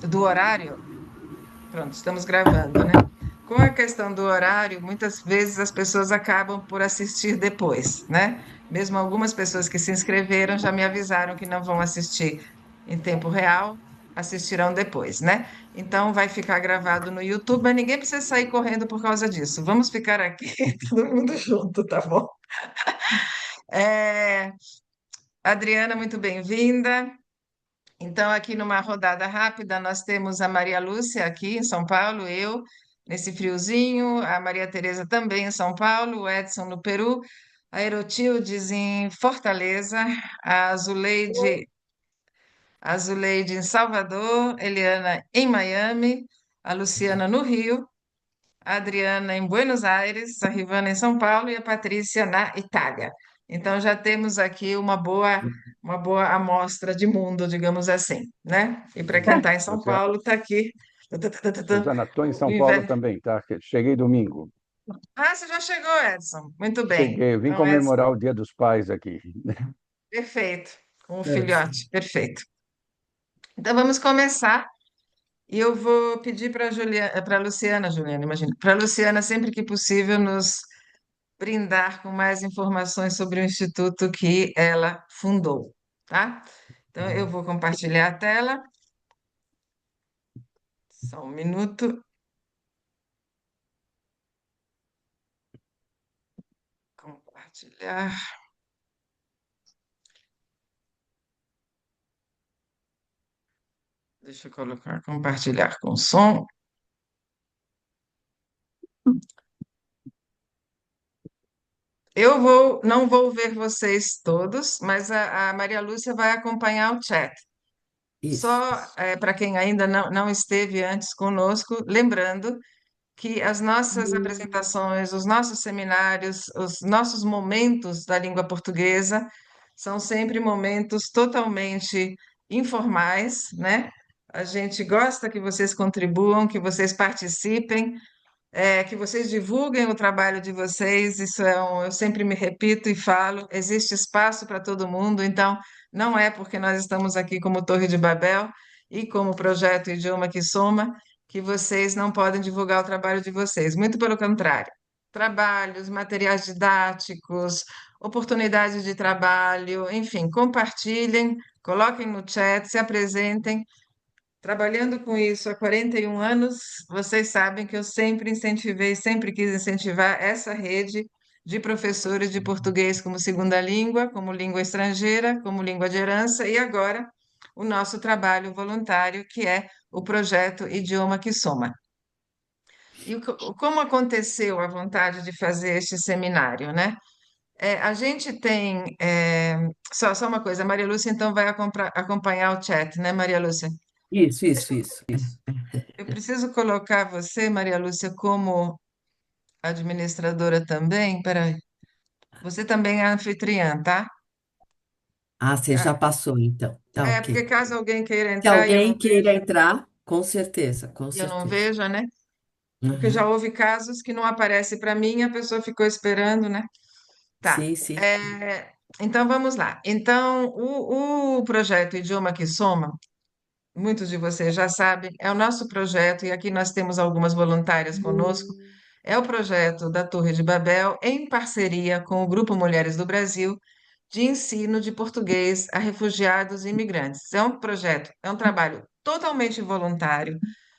do horário, pronto, estamos gravando, né? Com a questão do horário, muitas vezes as pessoas acabam por assistir depois, né? Mesmo algumas pessoas que se inscreveram já me avisaram que não vão assistir em tempo real, assistirão depois, né? Então vai ficar gravado no YouTube, mas ninguém precisa sair correndo por causa disso. Vamos ficar aqui todo mundo junto, tá bom? É, Adriana, muito bem-vinda. Então, aqui numa rodada rápida, nós temos a Maria Lúcia aqui em São Paulo, eu nesse friozinho, a Maria Tereza também em São Paulo, o Edson no Peru, a Erotildes em Fortaleza, a Zuleide em Salvador, Eliana em Miami, a Luciana no Rio, a Adriana em Buenos Aires, a Rivana em São Paulo e a Patrícia na Itália. Então já temos aqui uma boa amostra de mundo, digamos assim, né? E para quem está em São Você, Paulo, está aqui Suzana, estou em o São Paulo inverno. também, tá? Cheguei domingo. Ah, você já chegou, Edson. Muito bem. Cheguei, vim Então, Edson, comemorar o Dia dos Pais aqui. perfeito. Com o É, sim. filhote, perfeito. Então vamos começar. E eu vou pedir para a Luciana, Juliana, imagina, para a Luciana, sempre que possível, nos brindar com mais informações sobre o instituto que ela fundou, tá? Então, eu vou compartilhar a tela, só um minuto, compartilhar, deixa eu colocar compartilhar com som. Não vou ver vocês todos, mas a Maria Lúcia vai acompanhar o chat. Isso. Só para quem ainda não esteve antes conosco, lembrando que as nossas apresentações, os nossos seminários, os nossos momentos da língua portuguesa são sempre momentos totalmente informais, né? A gente gosta que vocês contribuam, que vocês participem, que vocês divulguem o trabalho de vocês. Eu sempre me repito e falo, existe espaço para todo mundo, então não é porque nós estamos aqui como Torre de Babel e como projeto Idioma que Soma que vocês não podem divulgar o trabalho de vocês. Muito pelo contrário. Trabalhos, materiais didáticos, oportunidades de trabalho, enfim, compartilhem, coloquem no chat, se apresentem. Trabalhando com isso há 41 anos, vocês sabem que eu sempre incentivei, sempre quis incentivar essa rede de professores de português como segunda língua, como língua estrangeira, como língua de herança, e agora o nosso trabalho voluntário, que é o projeto Idioma que Soma. E como aconteceu a vontade de fazer este seminário, né? A gente tem. Só uma coisa, a Maria Lúcia então vai acompanhar o chat, né, Maria Lúcia? Isso. Eu preciso colocar você, Maria Lúcia, como administradora também. Peraí. Você também é anfitriã, tá? Ah, você já Ah, passou, então. Tá porque ok. caso alguém queira Se entrar alguém queira entrar, com certeza, com e eu não certeza. veja, né? Porque já Aham. houve casos que não aparece para mim e a pessoa ficou esperando, né? Tá. Sim. Então vamos lá. Então, o projeto Idioma que Soma, muitos de vocês já sabem, é o nosso projeto, e aqui nós temos algumas voluntárias conosco. É o projeto da Torre de Babel, em parceria com o Grupo Mulheres do Brasil, de ensino de português a refugiados e imigrantes. É um projeto, é um trabalho totalmente voluntário,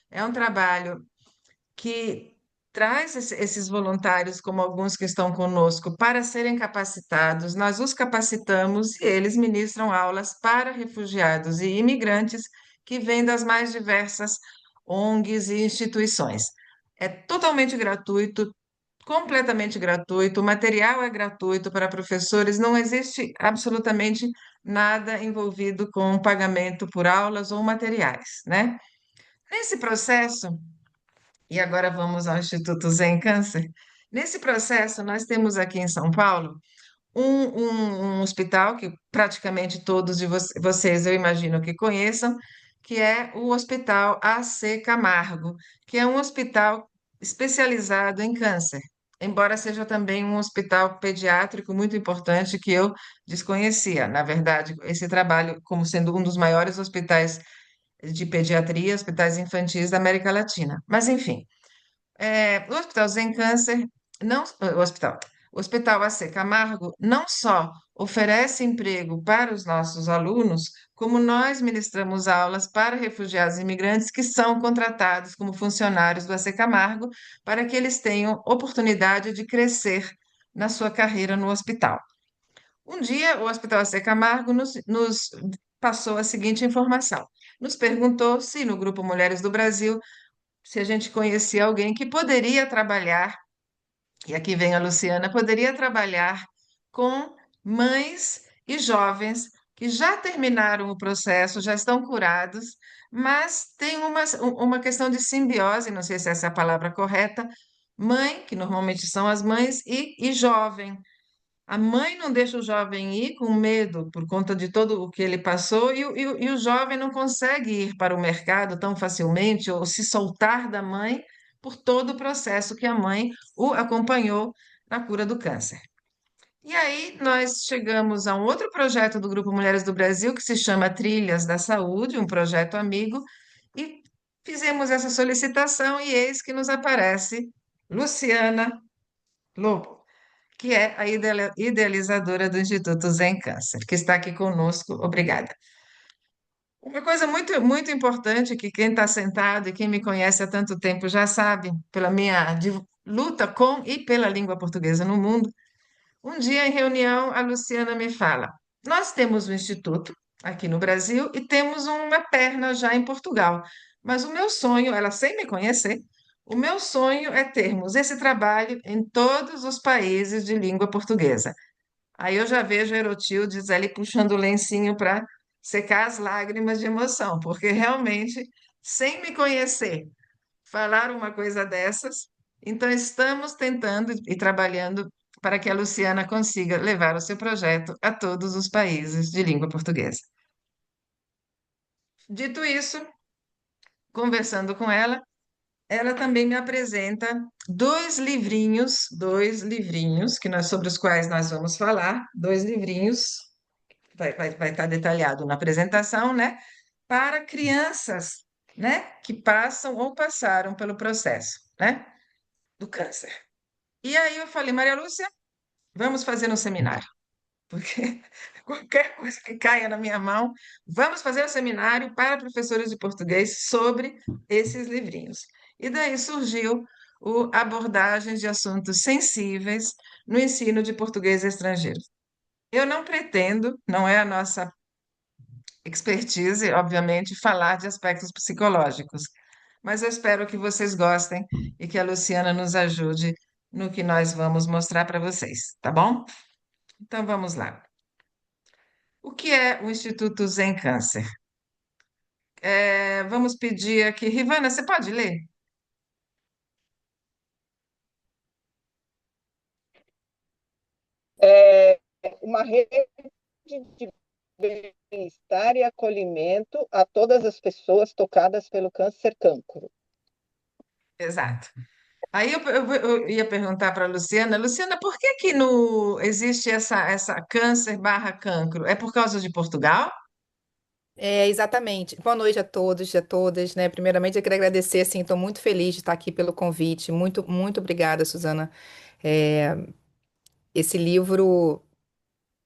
é um trabalho que traz esses voluntários, como alguns que estão conosco, para serem capacitados. Nós os capacitamos e eles ministram aulas para refugiados e imigrantes que vêm das mais diversas ONGs e instituições. É totalmente gratuito, completamente gratuito, o material é gratuito para professores, não existe absolutamente nada envolvido com pagamento por aulas ou materiais, né? Nesse processo, e agora vamos ao Instituto Zen Câncer. Nesse processo, nós temos aqui em São Paulo um hospital que praticamente todos de vocês, eu imagino que conheçam, que é o Hospital AC Camargo, que é um hospital especializado em câncer, embora seja também um hospital pediátrico muito importante que eu desconhecia. Na verdade, esse trabalho, como sendo um dos maiores hospitais de pediatria, hospitais infantis da América Latina. Mas, enfim, o Hospital Sem Câncer, não, o Hospital AC Camargo não só oferece emprego para os nossos alunos, como nós ministramos aulas para refugiados e imigrantes que são contratados como funcionários do AC Camargo, para que eles tenham oportunidade de crescer na sua carreira no hospital. Um dia, o Hospital AC Camargo nos passou a seguinte informação. Nos perguntou se no Grupo Mulheres do Brasil, se a gente conhecia alguém que poderia trabalhar, e aqui vem a Luciana, poderia trabalhar com mães e jovens que já terminaram o processo, já estão curados, mas tem uma questão de simbiose, não sei se essa é a palavra correta, mãe, que normalmente são as mães, e jovem. A mãe não deixa o jovem ir com medo por conta de todo o que ele passou, e o jovem não consegue ir para o mercado tão facilmente ou se soltar da mãe por todo o processo que a mãe o acompanhou na cura do câncer. E aí nós chegamos a um outro projeto do Grupo Mulheres do Brasil que se chama Trilhas da Saúde, um projeto amigo, e fizemos essa solicitação e eis que nos aparece Luciana Lobo, que é a idealizadora do Instituto Zen Câncer, que está aqui conosco. Obrigada. Uma coisa muito, muito importante que quem está sentado e quem me conhece há tanto tempo já sabe, pela minha luta com e pela língua portuguesa no mundo, um dia em reunião a Luciana me fala: nós temos um instituto aqui no Brasil e temos uma perna já em Portugal, mas o meu sonho, ela sem me conhecer, o meu sonho é termos esse trabalho em todos os países de língua portuguesa. Aí eu já vejo a Erotildes ali puxando o lencinho para secar as lágrimas de emoção, porque realmente, sem me conhecer, falar uma coisa dessas. Então, estamos tentando e trabalhando para que a Luciana consiga levar o seu projeto a todos os países de língua portuguesa. Dito isso, conversando com ela também me apresenta dois livrinhos que sobre os quais nós vamos falar, dois livrinhos, vai estar detalhado na apresentação, né? Para crianças, né? Que passam ou passaram pelo processo, né? Do câncer. E aí eu falei, Maria Lúcia, vamos fazer um seminário, porque qualquer coisa que caia na minha mão, vamos fazer um seminário para professores de português sobre esses livrinhos. E daí surgiu o abordagens de assuntos sensíveis no ensino de português estrangeiro. Eu não pretendo, não é a nossa expertise, obviamente, falar de aspectos psicológicos, mas eu espero que vocês gostem e que a Luciana nos ajude no que nós vamos mostrar para vocês, tá bom? Então vamos lá. O que é o Instituto Zen Câncer? Vamos pedir aqui, Rivana, você pode ler? É uma rede de bem-estar e acolhimento a todas as pessoas tocadas pelo câncer-cancro. Exato. Aí eu ia perguntar para a Luciana, Luciana, por que que existe essa câncer barra cancro? É por causa de Portugal? É, exatamente. Boa noite a todos e a todas, né? Primeiramente, eu queria agradecer, assim, estou muito feliz de estar aqui pelo convite. Muito, muito obrigada, Suzana. É, esse livro,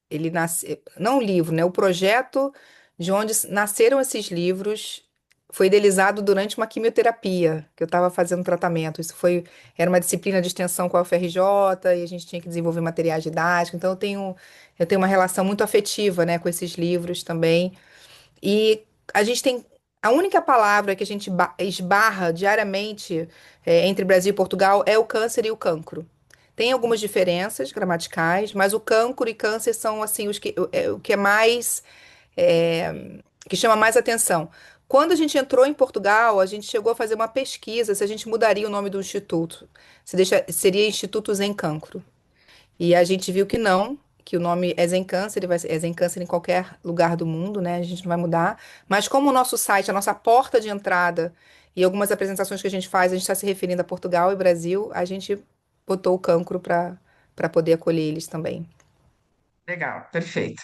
ele nasce, não o livro, né? O projeto de onde nasceram esses livros foi idealizado durante uma quimioterapia que eu estava fazendo tratamento. Era uma disciplina de extensão com a UFRJ e a gente tinha que desenvolver materiais didáticos. Então, eu tenho uma relação muito afetiva, né, com esses livros também. E a gente tem a única palavra que a gente esbarra diariamente entre Brasil e Portugal é o câncer e o cancro. Tem algumas diferenças gramaticais, mas o cancro e câncer são assim o que é mais que chama mais atenção. Quando a gente entrou em Portugal, a gente chegou a fazer uma pesquisa se a gente mudaria o nome do instituto. Seria Instituto Zen Cancro. E a gente viu que não, que o nome é Zen Câncer, ele vai ser, é Zen Câncer em qualquer lugar do mundo, né? A gente não vai mudar. Mas como o nosso site, a nossa porta de entrada e algumas apresentações que a gente faz, a gente está se referindo a Portugal e Brasil, a gente botou o cancro para poder acolher eles também. Legal, perfeito.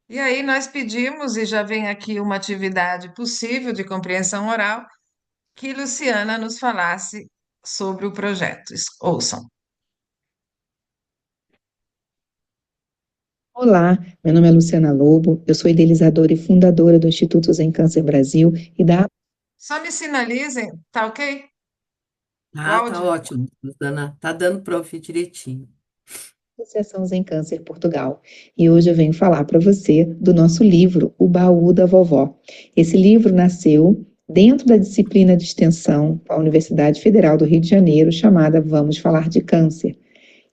E aí nós pedimos, e já vem aqui uma atividade possível de compreensão oral, que Luciana nos falasse sobre o projeto. Ouçam. Olá, meu nome é Luciana Lobo, eu sou idealizadora e fundadora do Instituto Zen Câncer Brasil e da Só me sinalizem, tá ok? O Ah, tá áudio? ótimo, Susana. Tá dando para ouvir direitinho. Associação Zen Câncer Portugal. E hoje eu venho falar para você do nosso livro, O Baú da Vovó. Esse livro nasceu dentro da disciplina de extensão da Universidade Federal do Rio de Janeiro, chamada Vamos Falar de Câncer.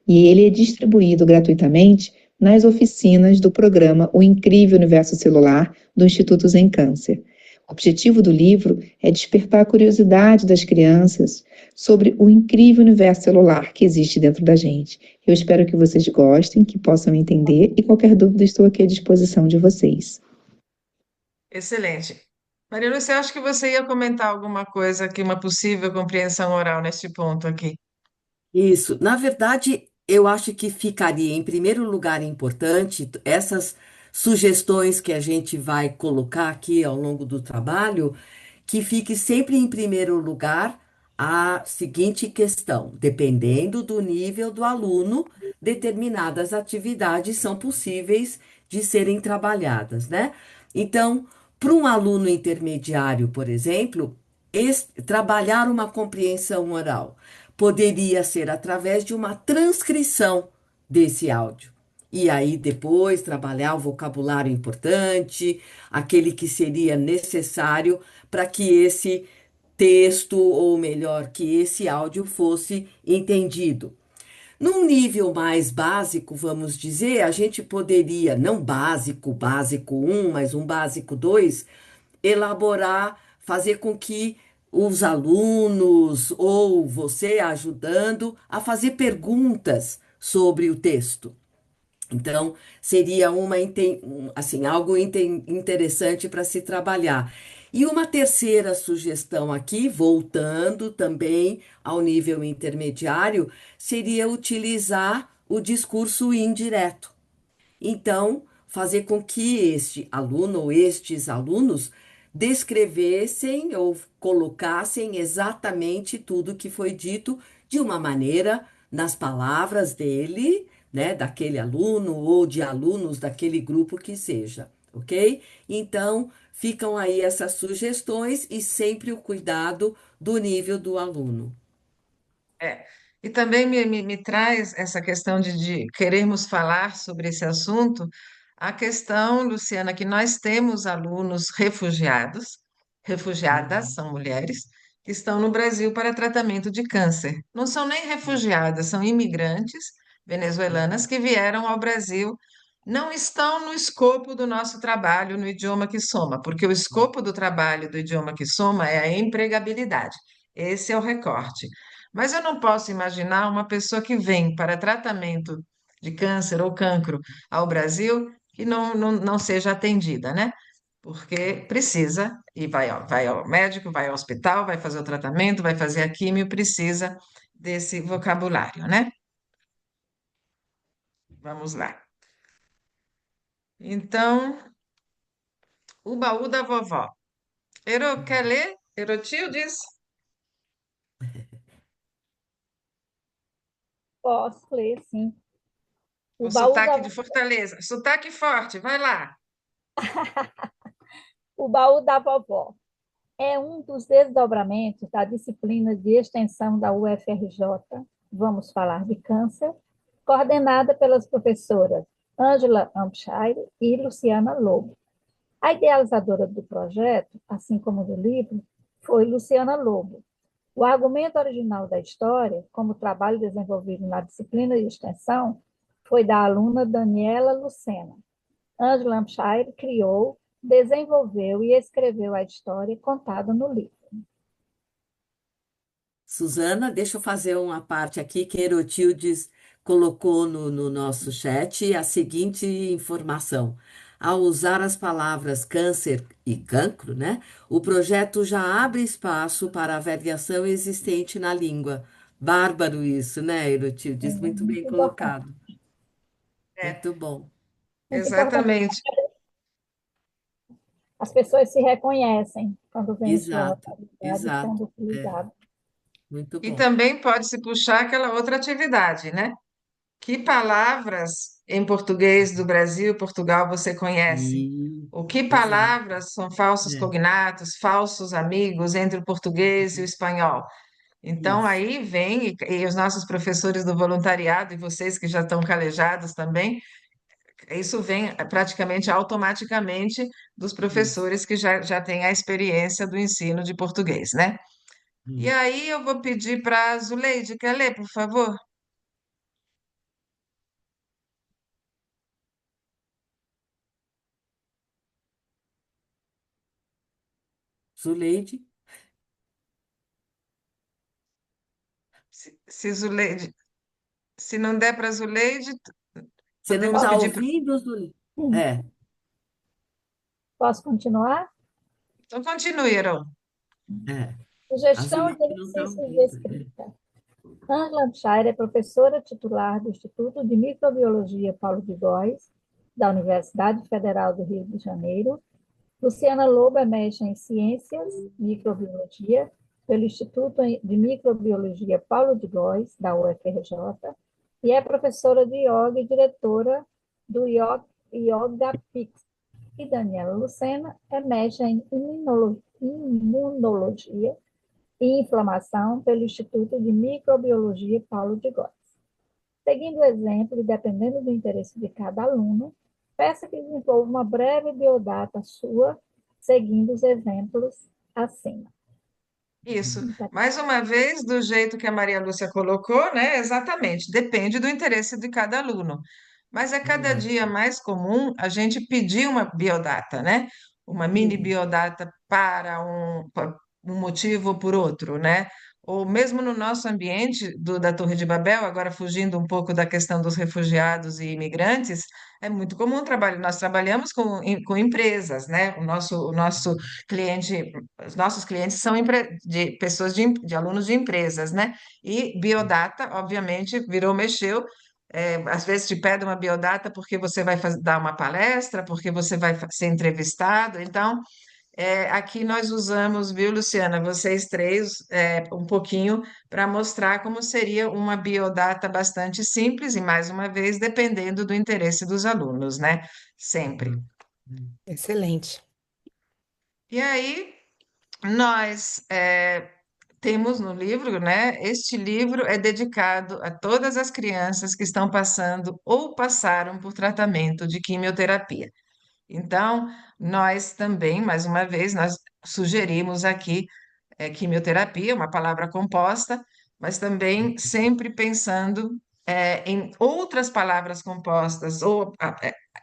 E ele é distribuído gratuitamente nas oficinas do programa O Incrível Universo Celular do Instituto Zen Câncer. O objetivo do livro é despertar a curiosidade das crianças sobre o incrível universo celular que existe dentro da gente. Eu espero que vocês gostem, que possam entender, e qualquer dúvida estou aqui à disposição de vocês. Excelente. Maria Lúcia, eu acho que você ia comentar alguma coisa aqui, uma possível compreensão oral neste ponto aqui. Isso. Na verdade, eu acho que ficaria em primeiro lugar importante essas sugestões que a gente vai colocar aqui ao longo do trabalho, que fique sempre em primeiro lugar a seguinte questão: dependendo do nível do aluno, determinadas atividades são possíveis de serem trabalhadas, né? Então, para um aluno intermediário, por exemplo, trabalhar uma compreensão oral poderia ser através de uma transcrição desse áudio. E aí depois trabalhar o vocabulário importante, aquele que seria necessário para que esse texto, ou melhor, que esse áudio fosse entendido. Num nível mais básico, vamos dizer, a gente poderia, não básico, básico um, mas um básico 2, elaborar, fazer com que os alunos ou você ajudando a fazer perguntas sobre o texto. Então, seria assim, algo interessante para se trabalhar. E uma terceira sugestão aqui, voltando também ao nível intermediário, seria utilizar o discurso indireto. Então, fazer com que este aluno ou estes alunos descrevessem ou colocassem exatamente tudo que foi dito de uma maneira, nas palavras dele, né, daquele aluno ou de alunos daquele grupo que seja, ok? Então, ficam aí essas sugestões e sempre o cuidado do nível do aluno. É. E também me traz essa questão de querermos falar sobre esse assunto, a questão, Luciana, que nós temos alunos refugiados, refugiadas, são mulheres, que estão no Brasil para tratamento de câncer. Não são nem refugiadas, são imigrantes venezuelanas que vieram ao Brasil. Não estão no escopo do nosso trabalho no idioma que soma, porque o escopo do trabalho do idioma que soma é a empregabilidade. Esse é o recorte. Mas eu não posso imaginar uma pessoa que vem para tratamento de câncer ou cancro ao Brasil que não seja atendida, né? Porque precisa, e vai ao médico, vai ao hospital, vai fazer o tratamento, vai fazer a químio, precisa desse vocabulário, né? Vamos lá. Então, o baú da vovó. Quer ler? Erotio diz? Posso ler, sim. O O baú sotaque da, de Fortaleza. Sotaque forte, vai lá. o baú da vovó é um dos desdobramentos da disciplina de extensão da UFRJ, vamos falar de câncer, coordenada pelas professoras Angela Hampshire e Luciana Lobo. A idealizadora do projeto, assim como do livro, foi Luciana Lobo. O argumento original da história, como trabalho desenvolvido na disciplina de extensão, foi da aluna Daniela Lucena. Angela Hampshire criou, desenvolveu e escreveu a história contada no livro. Suzana, deixa eu fazer uma parte aqui que Herotildes colocou no nosso chat a seguinte informação. Ao usar as palavras câncer e cancro, né, o projeto já abre espaço para a variação existente na língua. Bárbaro isso, né, É Herotildes? Muito bem muito importante. colocado. É, Muito bom. Muito importante. exatamente. as pessoas se reconhecem quando veem sua Exato, localidade exato. sendo É, utilizada. muito E bom. também pode-se puxar aquela outra atividade, né? Que palavras em português do Brasil e Portugal você conhece? E, O que exato. palavras são falsos É, cognatos, falsos amigos entre o português e o espanhol? Então, isso. aí vem, e os nossos professores do voluntariado, e vocês que já estão calejados também, isso vem praticamente automaticamente dos Isso. professores que já têm a experiência do ensino de português, né? E Hum. aí eu vou pedir para a Zuleide, quer ler, por favor? Zuleide, Se Zuleide, se não der para a Zuleide, você não podemos está Posso, pedir para. ouvindo, Zuleide? hum, É, posso continuar? Então continue, Heron. é. A Sugestão de Zuleide não está exercícios de ouvindo. É. escrita. Angela Shire é professora titular do Instituto de Microbiologia Paulo de Góes, da Universidade Federal do Rio de Janeiro. Luciana Lobo é mestre em Ciências e Microbiologia pelo Instituto de Microbiologia Paulo de Góes, da UFRJ, e é professora de yoga e diretora do Yoga Pix. E Daniela Lucena é mestre em Imunologia e Inflamação pelo Instituto de Microbiologia Paulo de Góes. Seguindo o exemplo e dependendo do interesse de cada aluno, peça que desenvolva uma breve biodata sua, seguindo os exemplos acima. Isso. Mais uma vez, do jeito que a Maria Lúcia colocou, né? Exatamente. Depende do interesse de cada aluno. Mas é cada Exato. dia mais comum a gente pedir uma biodata, né? Uma mini Uhum. biodata para um motivo ou por outro, né? Ou mesmo no nosso ambiente da Torre de Babel, agora fugindo um pouco da questão dos refugiados e imigrantes, é muito comum o trabalho. Nós trabalhamos com empresas, né? O nosso cliente, os nossos clientes são de pessoas de alunos de empresas, né? E biodata, obviamente, virou, mexeu. Às vezes te pede uma biodata porque você vai dar uma palestra, porque você vai ser entrevistado. Então, aqui nós usamos, viu, Luciana, vocês três, um pouquinho para mostrar como seria uma biodata bastante simples e, mais uma vez, dependendo do interesse dos alunos, né? Sempre. Excelente. E aí, nós temos no livro, né? Este livro é dedicado a todas as crianças que estão passando ou passaram por tratamento de quimioterapia. Então, nós também, mais uma vez, nós sugerimos aqui quimioterapia, uma palavra composta, mas também sempre pensando em outras palavras compostas, ou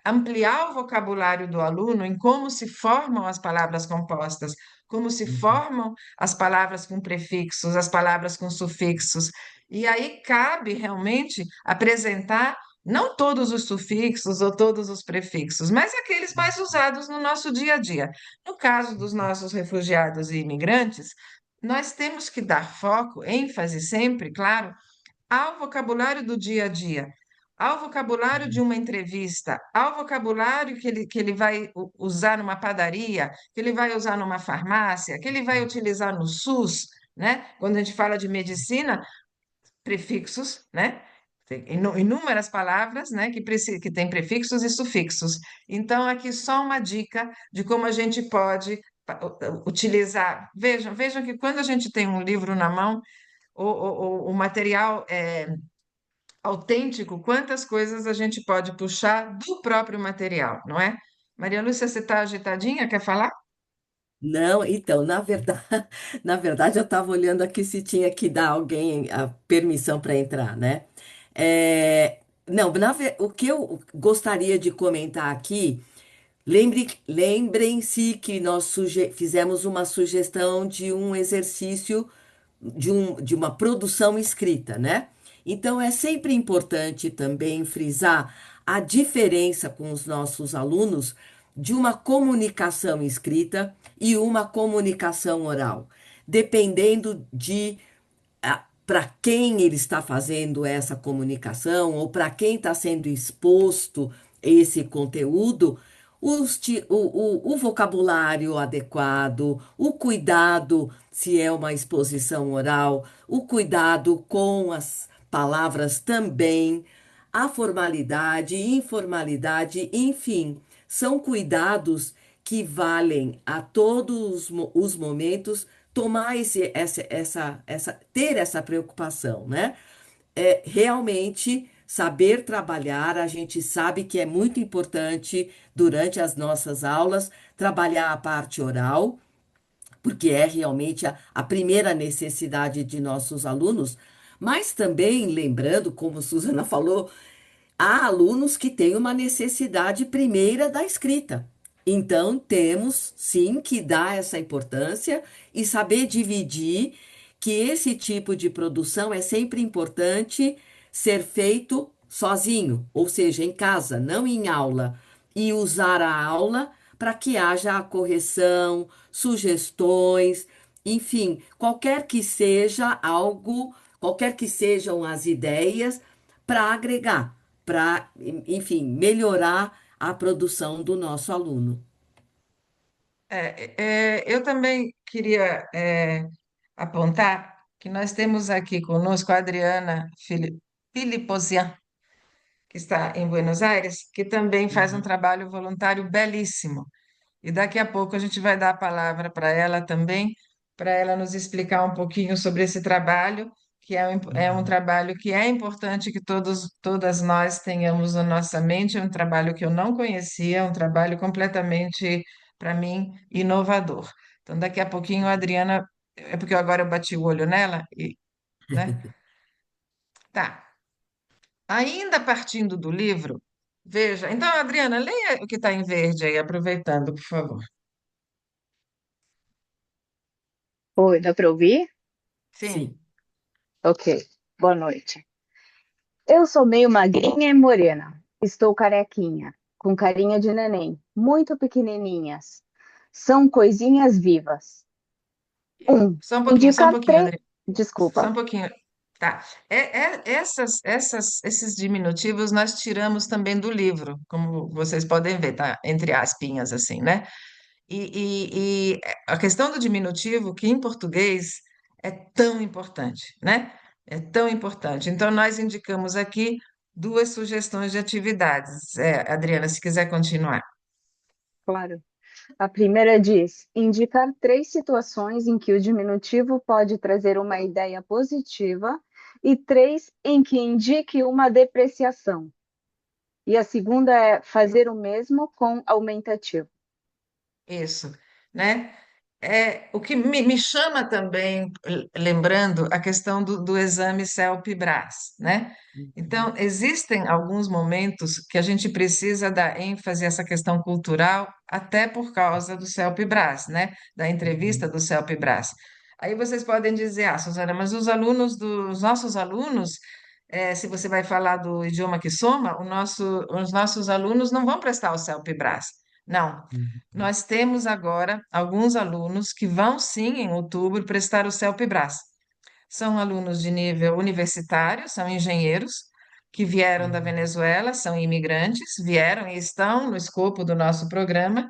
ampliar o vocabulário do aluno em como se formam as palavras compostas, como se Uhum. formam as palavras com prefixos, as palavras com sufixos. E aí cabe realmente apresentar não todos os sufixos ou todos os prefixos, mas aqueles mais usados no nosso dia a dia. No caso dos nossos refugiados e imigrantes, nós temos que dar foco, ênfase sempre, claro, ao vocabulário do dia a dia, ao vocabulário de uma entrevista, ao vocabulário que ele vai usar numa padaria, que ele vai usar numa farmácia, que ele vai utilizar no SUS, né? Quando a gente fala de medicina, prefixos, né? Tem inúmeras palavras, né, que têm prefixos e sufixos. Então, aqui só uma dica de como a gente pode utilizar. Vejam que quando a gente tem um livro na mão, o material é autêntico, quantas coisas a gente pode puxar do próprio material, não é? Maria Lúcia, você está agitadinha? Quer falar? Não, então, na verdade, na verdade, eu estava olhando aqui se tinha que dar alguém a permissão para entrar, né? Não, o que eu gostaria de comentar aqui, lembrem-se que nós fizemos uma sugestão de um exercício de uma produção escrita, né? Então é sempre importante também frisar a diferença com os nossos alunos de uma comunicação escrita e uma comunicação oral, dependendo de para quem ele está fazendo essa comunicação ou para quem está sendo exposto esse conteúdo, o vocabulário adequado, o cuidado, se é uma exposição oral, o cuidado com as palavras também, a formalidade, informalidade, enfim, são cuidados que valem a todos os momentos tomar ter essa preocupação, né? É realmente saber trabalhar. A gente sabe que é muito importante durante as nossas aulas trabalhar a parte oral, porque é realmente a primeira necessidade de nossos alunos, mas também lembrando, como Suzana falou, há alunos que têm uma necessidade primeira da escrita. Então, temos sim que dar essa importância e saber dividir que esse tipo de produção é sempre importante ser feito sozinho, ou seja, em casa, não em aula, e usar a aula para que haja a correção, sugestões, enfim, qualquer que seja algo, qualquer que sejam as ideias para agregar, para, enfim, melhorar a produção do nosso aluno. Eu também queria apontar que nós temos aqui conosco a Adriana Filiposian, que está em Buenos Aires, que também faz um Uhum. trabalho voluntário belíssimo. E daqui a pouco a gente vai dar a palavra para ela também, para ela nos explicar um pouquinho sobre esse trabalho, que é um Uhum. trabalho que é importante que todas nós tenhamos na nossa mente. É um trabalho que eu não conhecia, é um trabalho completamente, para mim, inovador. Então, daqui a pouquinho a Adriana, é porque agora eu bati o olho nela, né? Tá. Ainda partindo do livro, veja. Então, Adriana, leia o que está em verde aí, aproveitando, por favor. Oi, dá para ouvir? Sim. Sim. Ok, boa noite. Eu sou meio magrinha e morena. Estou carequinha, com carinha de neném, muito pequenininhas. São coisinhas vivas. Um, Só um indica pouquinho, três. Adri. Só um Desculpa. pouquinho. Tá. Esses diminutivos nós tiramos também do livro, como vocês podem ver, tá? Entre aspinhas, assim, né? E a questão do diminutivo, que em português é tão importante, né? É tão importante. Então, nós indicamos aqui duas sugestões de atividades. Adriana, se quiser continuar. Claro. A primeira diz: indicar três situações em que o diminutivo pode trazer uma ideia positiva e três em que indique uma depreciação. E a segunda é fazer o mesmo com aumentativo. Isso, né? O que me chama também, lembrando a questão do exame CELP-BRAS, né? Uhum. Então, existem alguns momentos que a gente precisa dar ênfase a essa questão cultural, até por causa do CELP-BRAS, né? Da entrevista Uhum. do CELP-BRAS. Aí vocês podem dizer, Suzana, mas os nossos alunos, se você vai falar do idioma que soma, os nossos alunos não vão prestar o CELP-BRAS. Não. Uhum. Nós temos agora alguns alunos que vão sim, em outubro, prestar o CELP-BRAS. São alunos de nível universitário, são engenheiros que vieram da Uhum. Venezuela, são imigrantes, vieram e estão no escopo do nosso programa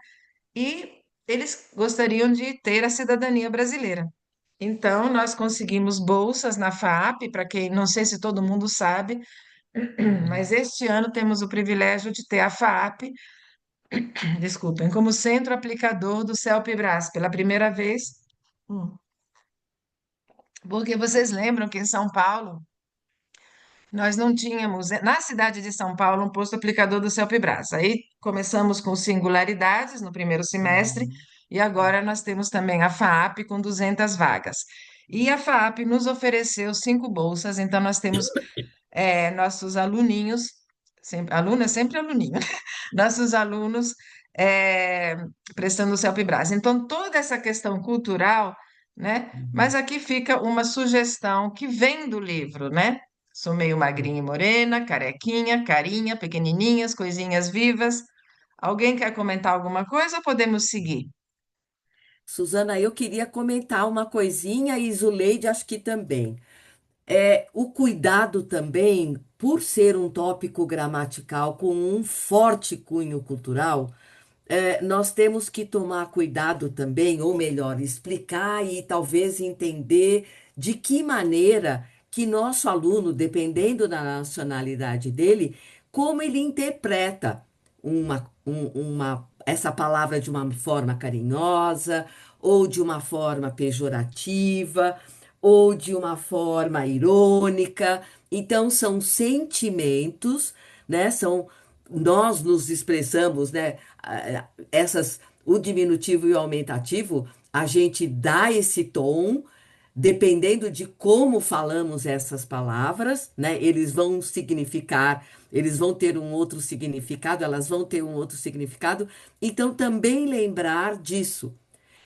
e eles gostariam de ter a cidadania brasileira. Então, nós conseguimos bolsas na FAP, para quem não sei se todo mundo sabe, Uhum. mas este ano temos o privilégio de ter a FAP, desculpem, como centro aplicador do CELP-BRAS pela primeira vez. Hum. Porque vocês lembram que em São Paulo nós não tínhamos, na cidade de São Paulo, um posto aplicador do CELP-BRAS. Aí começamos com singularidades no primeiro semestre Uhum. e agora nós temos também a FAAP com 200 vagas. E a FAAP nos ofereceu 5 bolsas, então nós temos nossos aluninhos, aluno é sempre aluninho, nossos alunos é, prestando o CELP-BRAS. Então, toda essa questão cultural, né? Mas Uhum. aqui fica uma sugestão que vem do livro, né? Sou meio magrinha e morena, carequinha, carinha, pequenininhas, coisinhas vivas. Alguém quer comentar alguma coisa ou podemos seguir? Suzana, eu queria comentar uma coisinha e Zuleide acho que também. É o cuidado também, por ser um tópico gramatical com um forte cunho cultural, nós temos que tomar cuidado também, ou melhor, explicar e talvez entender de que maneira que nosso aluno, dependendo da nacionalidade dele, como ele interpreta essa palavra de uma forma carinhosa, ou de uma forma pejorativa, ou de uma forma irônica. Então, são sentimentos, né? Nós nos expressamos, né? O diminutivo e o aumentativo, a gente dá esse tom, dependendo de como falamos essas palavras, né? Eles vão ter um outro significado, elas vão ter um outro significado. Então, também lembrar disso,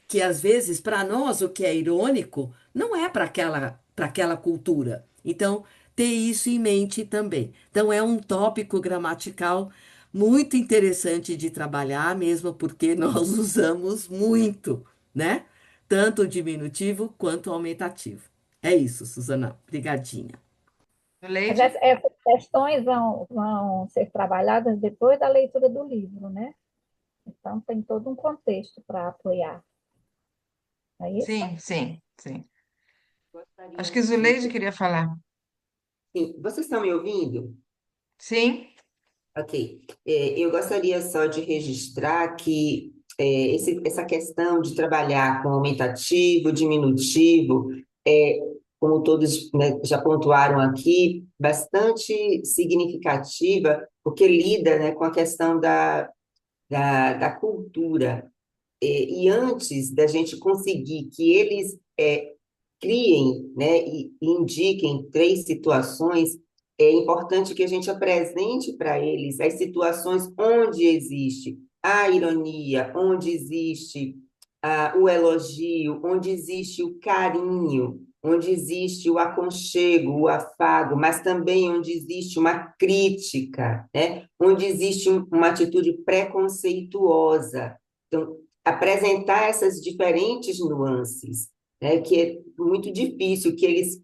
que às vezes, para nós, o que é irônico não é para aquela cultura. Então, ter isso em mente também. Então, é um tópico gramatical muito interessante de trabalhar, mesmo porque nós usamos muito, né? Tanto o diminutivo quanto o aumentativo. É isso, Suzana. Obrigadinha. Mas Leide? essas questões vão ser trabalhadas depois da leitura do livro, né? Então, tem todo um contexto para apoiar. É isso? Sim, sim, sim. Acho Gostaria que de. Zuleide queria falar. Sim, vocês estão me ouvindo? Sim, Ok. Eu gostaria só de registrar que essa questão de trabalhar com aumentativo, diminutivo, é, como todos, né, já pontuaram aqui, bastante significativa, porque lida, né, com a questão da cultura. E antes da gente conseguir que eles criem, né, e indiquem três situações, é importante que a gente apresente para eles as situações onde existe a ironia, onde existe o elogio, onde existe o carinho, onde existe o aconchego, o afago, mas também onde existe uma crítica, né? Onde existe uma atitude preconceituosa. Então, apresentar essas diferentes nuances, né? Que é muito difícil que eles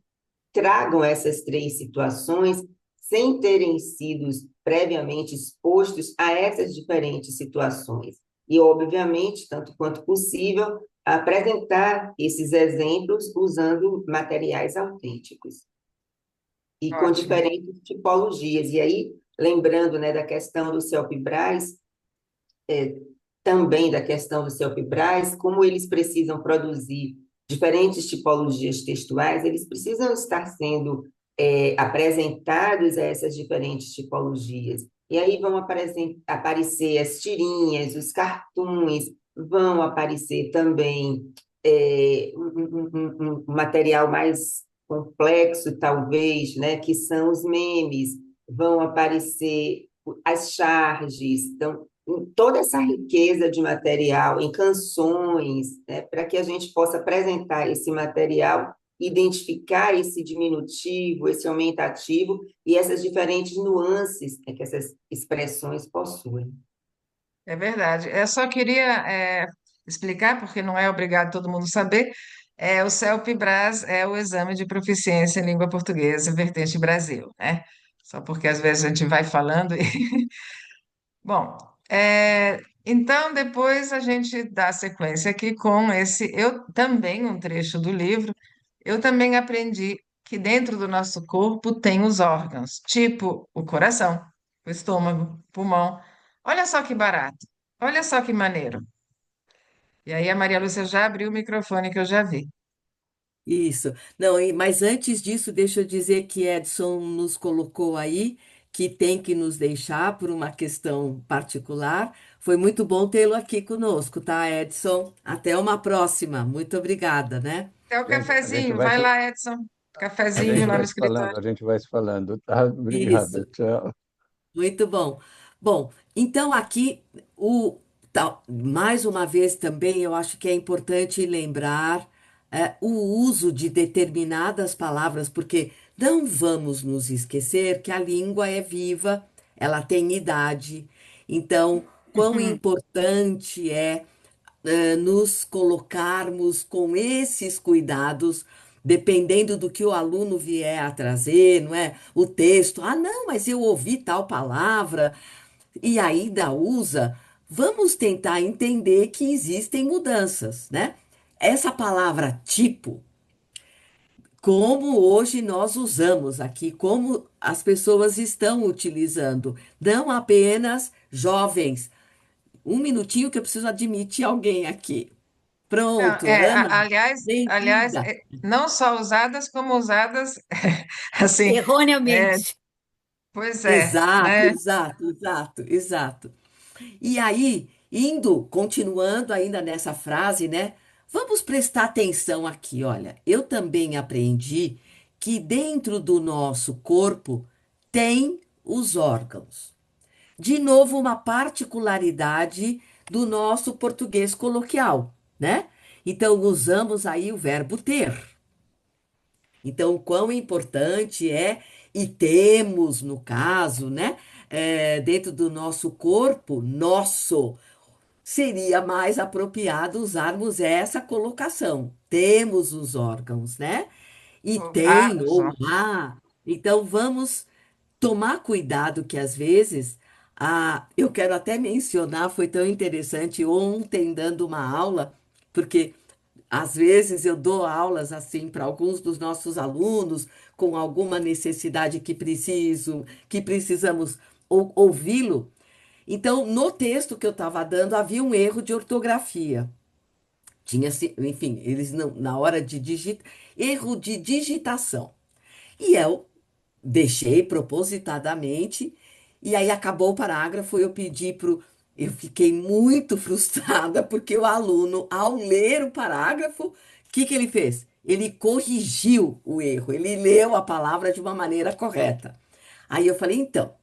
tragam essas três situações sem terem sido previamente expostos a essas diferentes situações. E, obviamente, tanto quanto possível, apresentar esses exemplos usando materiais autênticos e com ótimo. diferentes tipologias. E aí, lembrando, né, da questão do Celpibras, também da questão do Celpibras, como eles precisam produzir diferentes tipologias textuais, eles precisam estar sendo apresentados a essas diferentes tipologias. E aí vão aparecer as tirinhas, os cartoons, vão aparecer também um material mais complexo, talvez, né, que são os memes, vão aparecer as charges, então, toda essa riqueza de material, em canções, né, para que a gente possa apresentar esse material, identificar esse diminutivo, esse aumentativo e essas diferentes nuances, né, que essas expressões possuem. É verdade. Eu só queria explicar, porque não é obrigado todo mundo saber, o CELPE-BRAS é o Exame de Proficiência em Língua Portuguesa, vertente Brasil, né? Só porque às vezes a gente vai falando e... Bom, então depois a gente dá sequência aqui com eu também, um trecho do livro, eu também aprendi que dentro do nosso corpo tem os órgãos, tipo o coração, o estômago, o pulmão. Olha só que barato, olha só que maneiro. E aí a Maria Lúcia já abriu o microfone que eu já vi. Isso. Não, mas antes disso, deixa eu dizer que Edson nos colocou aí, que tem que nos deixar por uma questão particular. Foi muito bom tê-lo aqui conosco, tá, Edson? Até uma próxima. Muito obrigada, né? Até o A gente cafezinho, vai vai se, lá, Edson. a Cafezinho gente lá no vai se falando, escritório. a gente vai se falando, tá? Obrigado, Isso. tchau. Muito bom. Bom, então aqui mais uma vez também eu acho que é importante lembrar o uso de determinadas palavras, porque não vamos nos esquecer que a língua é viva, ela tem idade. Então, quão importante é nos colocarmos com esses cuidados, dependendo do que o aluno vier a trazer, não é? O texto, ah, não, mas eu ouvi tal palavra, e ainda usa. vamos tentar entender que existem mudanças, né? Essa palavra tipo, como hoje nós usamos aqui, como as pessoas estão utilizando, não apenas jovens. Um minutinho que eu preciso admitir alguém aqui. Não, Pronto, Ana, aliás, bem-vinda. não só usadas, como usadas, assim, é, Erroneamente. pois é, Exato, né? exato, exato, exato. E aí, continuando ainda nessa frase, né? Vamos prestar atenção aqui, olha. Eu também aprendi que dentro do nosso corpo tem os órgãos. De novo, uma particularidade do nosso português coloquial, né? Então, usamos aí o verbo ter. Então, o quão importante é, e temos, no caso, né? Dentro do nosso corpo, nosso, seria mais apropriado usarmos essa colocação. Temos os órgãos, né? E tem Os ou órgãos. há. Então, vamos tomar cuidado que às vezes, eu quero até mencionar, foi tão interessante ontem dando uma aula, porque às vezes eu dou aulas assim para alguns dos nossos alunos com alguma necessidade que precisamos ouvi-lo. Então, no texto que eu estava dando, havia um erro de ortografia. Enfim, eles não, na hora de digitar, erro de digitação. E eu deixei propositadamente, e aí acabou o parágrafo, eu pedi pro. Eu fiquei muito frustrada, porque o aluno, ao ler o parágrafo, o que que ele fez? Ele corrigiu o erro, ele leu a palavra de uma maneira correta. Aí eu falei, então,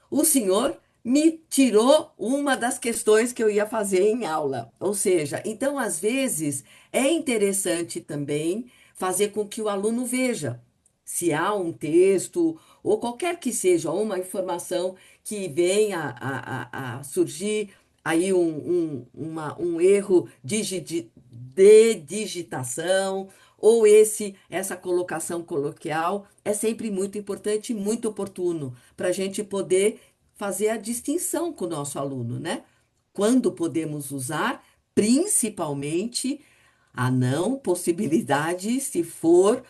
o senhor me tirou uma das questões que eu ia fazer em aula. Ou seja, então, às vezes, é interessante também fazer com que o aluno veja se há um texto ou qualquer que seja uma informação que venha a surgir aí um erro de digitação ou essa colocação coloquial é sempre muito importante e muito oportuno para a gente poder fazer a distinção com o nosso aluno, né? Quando podemos usar, principalmente a não possibilidade se for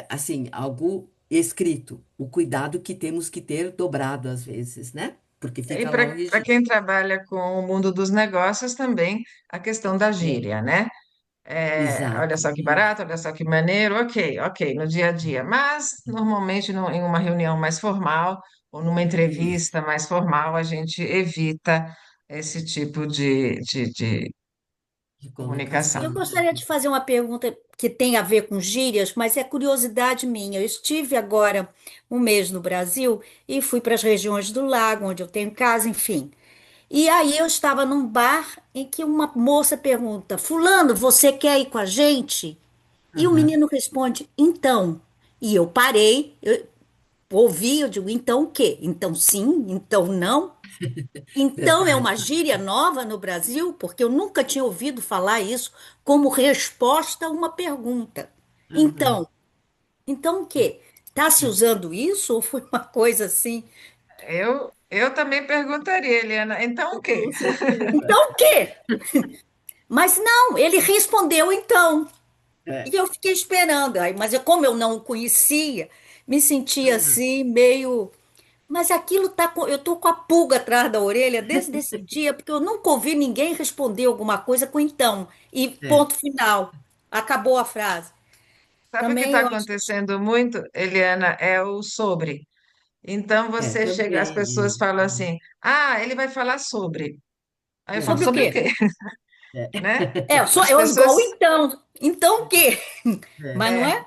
assim, algo escrito. O cuidado que temos que ter dobrado às vezes, né? Porque E fica lá o para registro. quem trabalha com o mundo dos negócios também, a questão da É, gíria, né? Olha exato. só que barato, olha só que maneiro, ok, ok, no dia a dia. Mas, normalmente, em uma reunião mais formal ou numa Isso, entrevista mais formal, a gente evita esse tipo de de comunicação. Eu colocação. gostaria de fazer uma pergunta que tem a ver com gírias, mas é curiosidade minha. Eu estive agora um mês no Brasil e fui para as regiões do lago, onde eu tenho casa, enfim. E aí eu estava num bar em que uma moça pergunta: Fulano, você quer ir com a gente? E o Aham. menino responde: Então. E eu parei, eu ouvi, eu digo: Então o quê? Então sim? Então não? Então é Verdade. uma gíria nova no Brasil, porque eu nunca tinha ouvido falar isso como resposta a uma pergunta. Aham. Então, então o quê? Está se usando isso ou foi uma coisa assim? Eu também perguntaria, Eliana, então o quê? Com certeza. Então o quê? Mas não, ele respondeu então. É. E eu fiquei esperando. Aí, mas como eu não o conhecia, me sentia Aham. assim, meio. Mas aquilo tá com. Eu tô com a pulga atrás da orelha desde esse dia, porque eu nunca ouvi ninguém responder alguma coisa com então. E É. ponto final. Acabou a frase. Sabe o que Também está eu acho. acontecendo muito, Eliana? É o sobre. Então você chega, as pessoas Também. falam assim: ah, ele vai falar sobre. Aí eu falo, Sobre o sobre o É. quê? quê? É. Né? É, eu sou As eu igual pessoas então. Então o quê? É. Mas não é, é?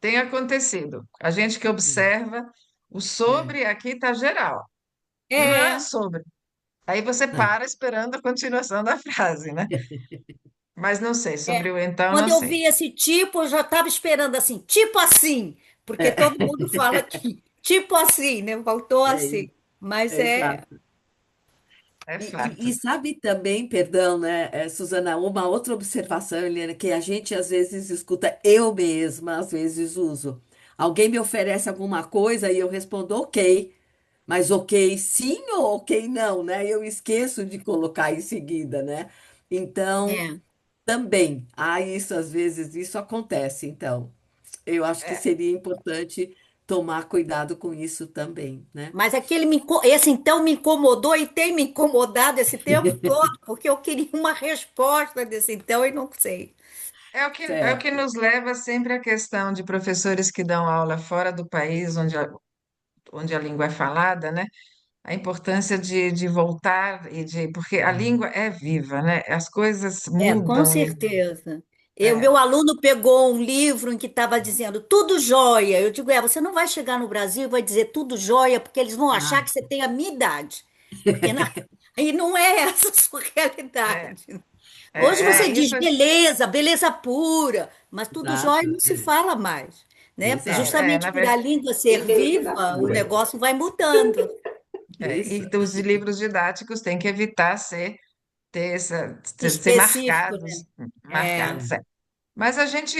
tem acontecido. A gente que observa, o É. sobre aqui está geral. Ah, É. sobre. Aí você É. para esperando a continuação da frase, né? Mas não sei, É. sobre o então, Quando não eu sei. vi esse tipo, eu já estava esperando assim, tipo assim, porque É. todo mundo fala aqui, tipo assim, né? Faltou É isso. assim. Mas É é. exato. É E fato. sabe também, perdão, né, Suzana, uma outra observação, Helena, que a gente às vezes escuta, eu mesma às vezes uso. Alguém me oferece alguma coisa e eu respondo, ok. mas ok sim ou ok não, né? Eu esqueço de colocar em seguida, né? Então, É. também, isso às vezes, isso acontece. Então, eu acho que É, seria importante tomar cuidado com isso também, né? Mas esse então me incomodou e tem me incomodado esse tempo todo, porque eu queria uma resposta desse então e não sei. é o que Certo. nos leva sempre à questão de professores que dão aula fora do país, onde a língua é falada, né? A importância de voltar porque a língua é viva, né? As coisas É, com mudam. certeza. O É, meu aluno pegou um livro em que estava dizendo tudo jóia. Eu digo, você não vai chegar no Brasil e vai dizer tudo jóia, porque eles vão achar Ah, que você tem a minha idade. Porque e não é essa a sua é, realidade. Hoje você diz isso, beleza, beleza pura, mas tudo jóia exato. não se fala mais, né? Exato. Justamente na por a verdade, língua ser Beleza viva, o pura. negócio vai mudando. Isso. e os livros didáticos têm que evitar ser Específico, né? marcados, É, marcados. Mas a gente,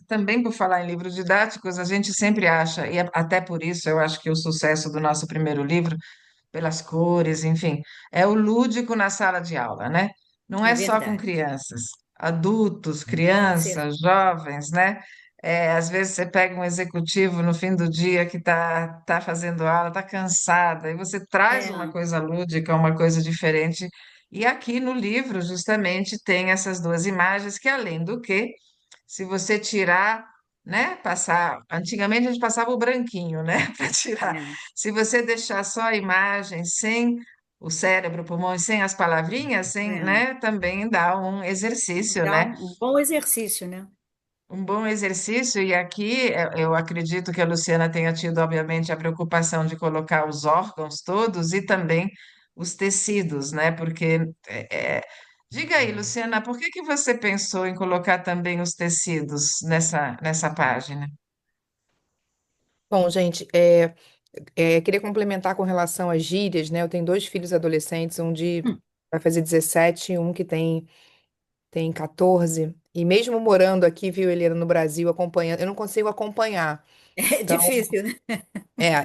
também por falar em livros didáticos, a gente sempre acha, e até por isso eu acho que o sucesso do nosso primeiro livro, pelas cores, enfim, é o lúdico na sala de aula, né? Não é é só com verdade. crianças, adultos, Com certeza. crianças, jovens, né? Às vezes você pega um executivo no fim do dia que tá fazendo aula, está cansada, e você traz uma É, coisa lúdica, uma coisa diferente. E aqui no livro, justamente, tem essas duas imagens que, além do que, se você tirar, né, antigamente a gente passava o branquinho, né, para tirar. é, Se você deixar só a imagem sem o cérebro, o pulmão, e sem as palavrinhas, é. né, também dá um exercício, Dá né? um bom exercício, né? Um bom exercício, e aqui eu acredito que a Luciana tenha tido, obviamente, a preocupação de colocar os órgãos todos e também os tecidos, né? Porque, diga aí, Luciana, por que que você pensou em colocar também os tecidos nessa página? Bom, gente, queria complementar com relação às gírias, né? Eu tenho dois filhos adolescentes, um de Hum, vai fazer 17 e um que tem 14. E mesmo morando aqui, viu, Helena, no Brasil, acompanhando, eu não consigo acompanhar. É Então, difícil, né?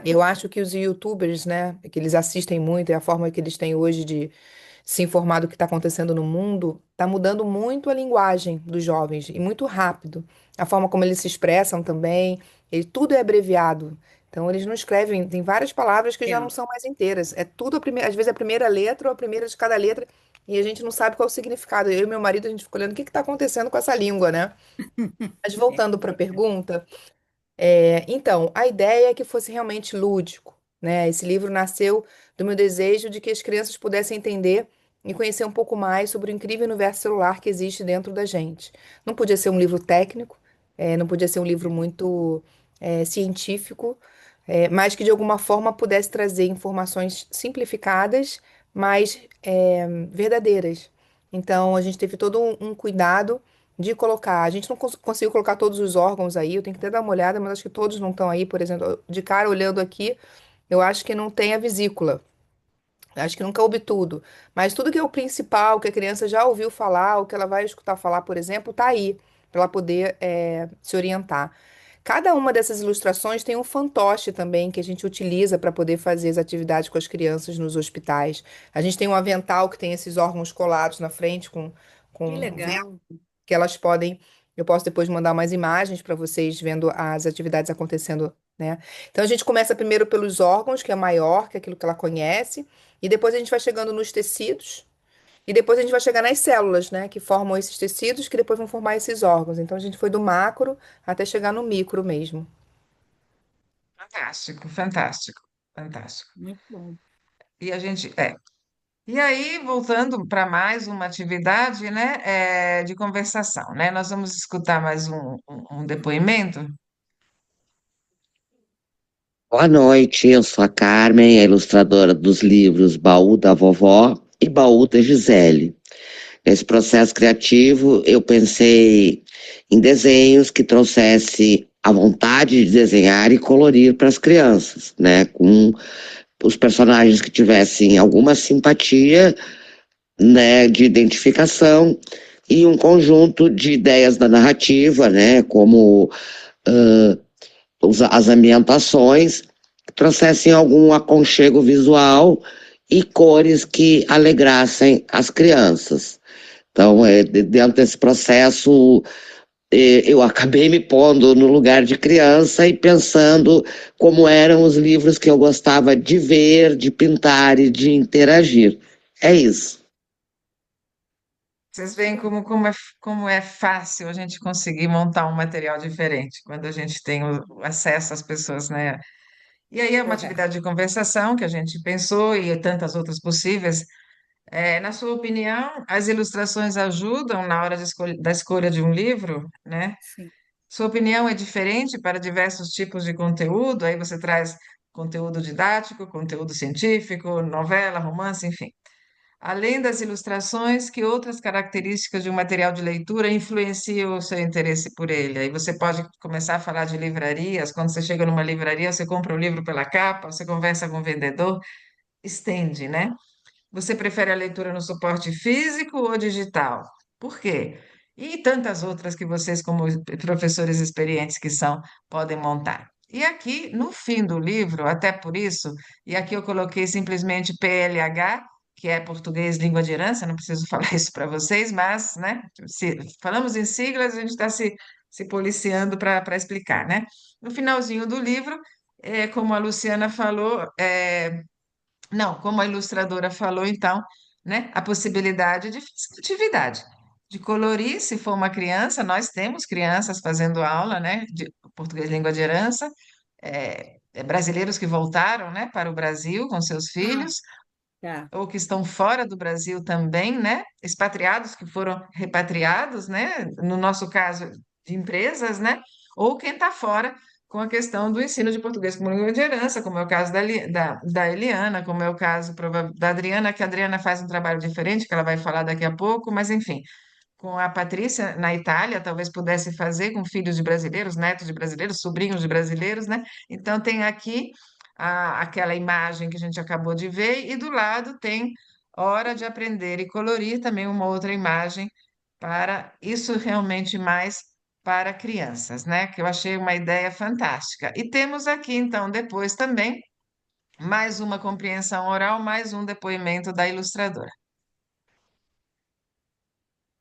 eu acho que os YouTubers, né, que eles assistem muito, é a forma que eles têm hoje de se informar do que está acontecendo no mundo, está mudando muito a linguagem dos jovens e muito rápido. A forma como eles se expressam também, tudo é abreviado. Então, eles não escrevem, tem várias palavras que já não É. são mais inteiras. É tudo, às vezes, a primeira letra ou a primeira de cada letra, e a gente não sabe qual é o significado. Eu e meu marido, a gente fica olhando o que está acontecendo com essa língua, né? Mas voltando para a pergunta. Então, a ideia é que fosse realmente lúdico, né? Esse livro nasceu do meu desejo de que as crianças pudessem entender e conhecer um pouco mais sobre o incrível universo celular que existe dentro da gente. Não podia ser um livro técnico, não podia ser um livro muito científico, mas que de alguma forma pudesse trazer informações simplificadas, mas verdadeiras. Então, a gente teve todo um cuidado de colocar. A gente não conseguiu colocar todos os órgãos aí, eu tenho que até dar uma olhada, mas acho que todos não estão aí, por exemplo, de cara olhando aqui, eu acho que não tem a vesícula. Acho que não coube tudo. Mas tudo que é o principal, que a criança já ouviu falar, ou que ela vai escutar falar, por exemplo, tá aí, para ela poder se orientar. Cada uma dessas ilustrações tem um fantoche também que a gente utiliza para poder fazer as atividades com as crianças nos hospitais. A gente tem um avental que tem esses órgãos colados na frente Que com legal. que elas podem. Eu posso depois mandar umas imagens para vocês vendo as atividades acontecendo, né? Então a gente começa primeiro pelos órgãos, que é maior, que é aquilo que ela conhece, e depois a gente vai chegando nos tecidos, e depois a gente vai chegar nas células, né, que formam esses tecidos, que depois vão formar esses órgãos. Então a gente foi do macro até chegar no micro mesmo. Fantástico, fantástico, fantástico. Muito bom. E a gente, E aí, voltando para mais uma atividade, né, de conversação, né? Nós vamos escutar mais um depoimento. Boa noite, eu sou a Carmen, a ilustradora dos livros Baú da Vovó e Baú da Gisele. Nesse processo criativo, eu pensei em desenhos que trouxesse a vontade de desenhar e colorir para as crianças, né? Com os personagens que tivessem alguma simpatia, né, de identificação e um conjunto de ideias da narrativa, né? Como as ambientações trouxessem algum aconchego visual e cores que alegrassem as crianças. Então, dentro desse processo, eu acabei me pondo no lugar de criança e pensando como eram os livros que eu gostava de ver, de pintar e de interagir. É isso. Vocês veem como é fácil a gente conseguir montar um material diferente quando a gente tem o acesso às pessoas, né? E aí é uma Verdade. atividade de conversação que a gente pensou e tantas outras possíveis. Na sua opinião, as ilustrações ajudam na hora da escolha de um livro, né? Sim. Sua opinião é diferente para diversos tipos de conteúdo? Aí você traz conteúdo didático, conteúdo científico, novela, romance, enfim. Além das ilustrações, que outras características de um material de leitura influenciam o seu interesse por ele? Aí você pode começar a falar de livrarias. Quando você chega numa livraria, você compra o livro pela capa, você conversa com o vendedor, estende, né? Você prefere a leitura no suporte físico ou digital? Por quê? E tantas outras que vocês, como professores experientes que são, podem montar. E aqui, no fim do livro, até por isso, e aqui eu coloquei simplesmente PLH, que é português língua de herança, não preciso falar isso para vocês, mas, né, se falamos em siglas, a gente está se policiando para explicar, né? No finalzinho do livro, como a Luciana falou, não, como a ilustradora falou, então, né, a possibilidade de atividade, de colorir, se for uma criança, nós temos crianças fazendo aula, né, de português língua de herança, brasileiros que voltaram, né, para o Brasil com seus Ah, filhos, tá. ou que estão fora do Brasil também, né, expatriados que foram repatriados, né, no nosso caso, de empresas, né, ou quem está fora com a questão do ensino de português como língua de herança, como é o caso da Eliana, como é o caso da Adriana, que a Adriana faz um trabalho diferente, que ela vai falar daqui a pouco, mas enfim, com a Patrícia na Itália, talvez pudesse fazer com filhos de brasileiros, netos de brasileiros, sobrinhos de brasileiros, né? Então tem aqui aquela imagem que a gente acabou de ver, e do lado tem Hora de Aprender e Colorir, também uma outra imagem para isso realmente mais para crianças, né? Que eu achei uma ideia fantástica. E temos aqui, então, depois também mais uma compreensão oral, mais um depoimento da ilustradora.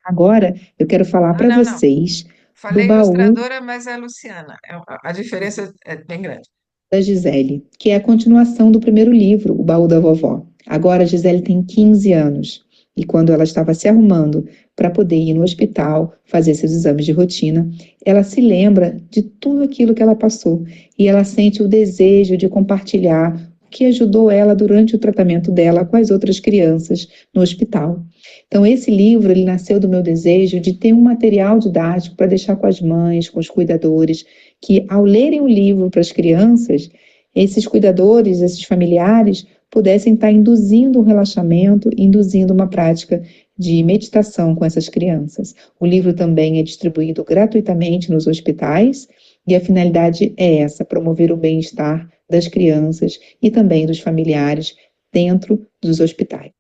Agora, eu quero falar Não, para não, não. vocês do Falei baú ilustradora, mas é a Luciana. A diferença é bem grande. da Gisele, que é a continuação do primeiro livro, O Baú da Vovó. Agora a Gisele tem 15 anos e quando ela estava se arrumando para poder ir no hospital fazer seus exames de rotina, ela se lembra de tudo aquilo que ela passou e ela sente o desejo de compartilhar o que ajudou ela durante o tratamento dela com as outras crianças no hospital. Então esse livro, ele nasceu do meu desejo de ter um material didático para deixar com as mães, com os cuidadores, que ao lerem o livro para as crianças, esses cuidadores, esses familiares, pudessem estar induzindo um relaxamento, induzindo uma prática de meditação com essas crianças. O livro também é distribuído gratuitamente nos hospitais e a finalidade é essa, promover o bem-estar das crianças e também dos familiares dentro dos hospitais.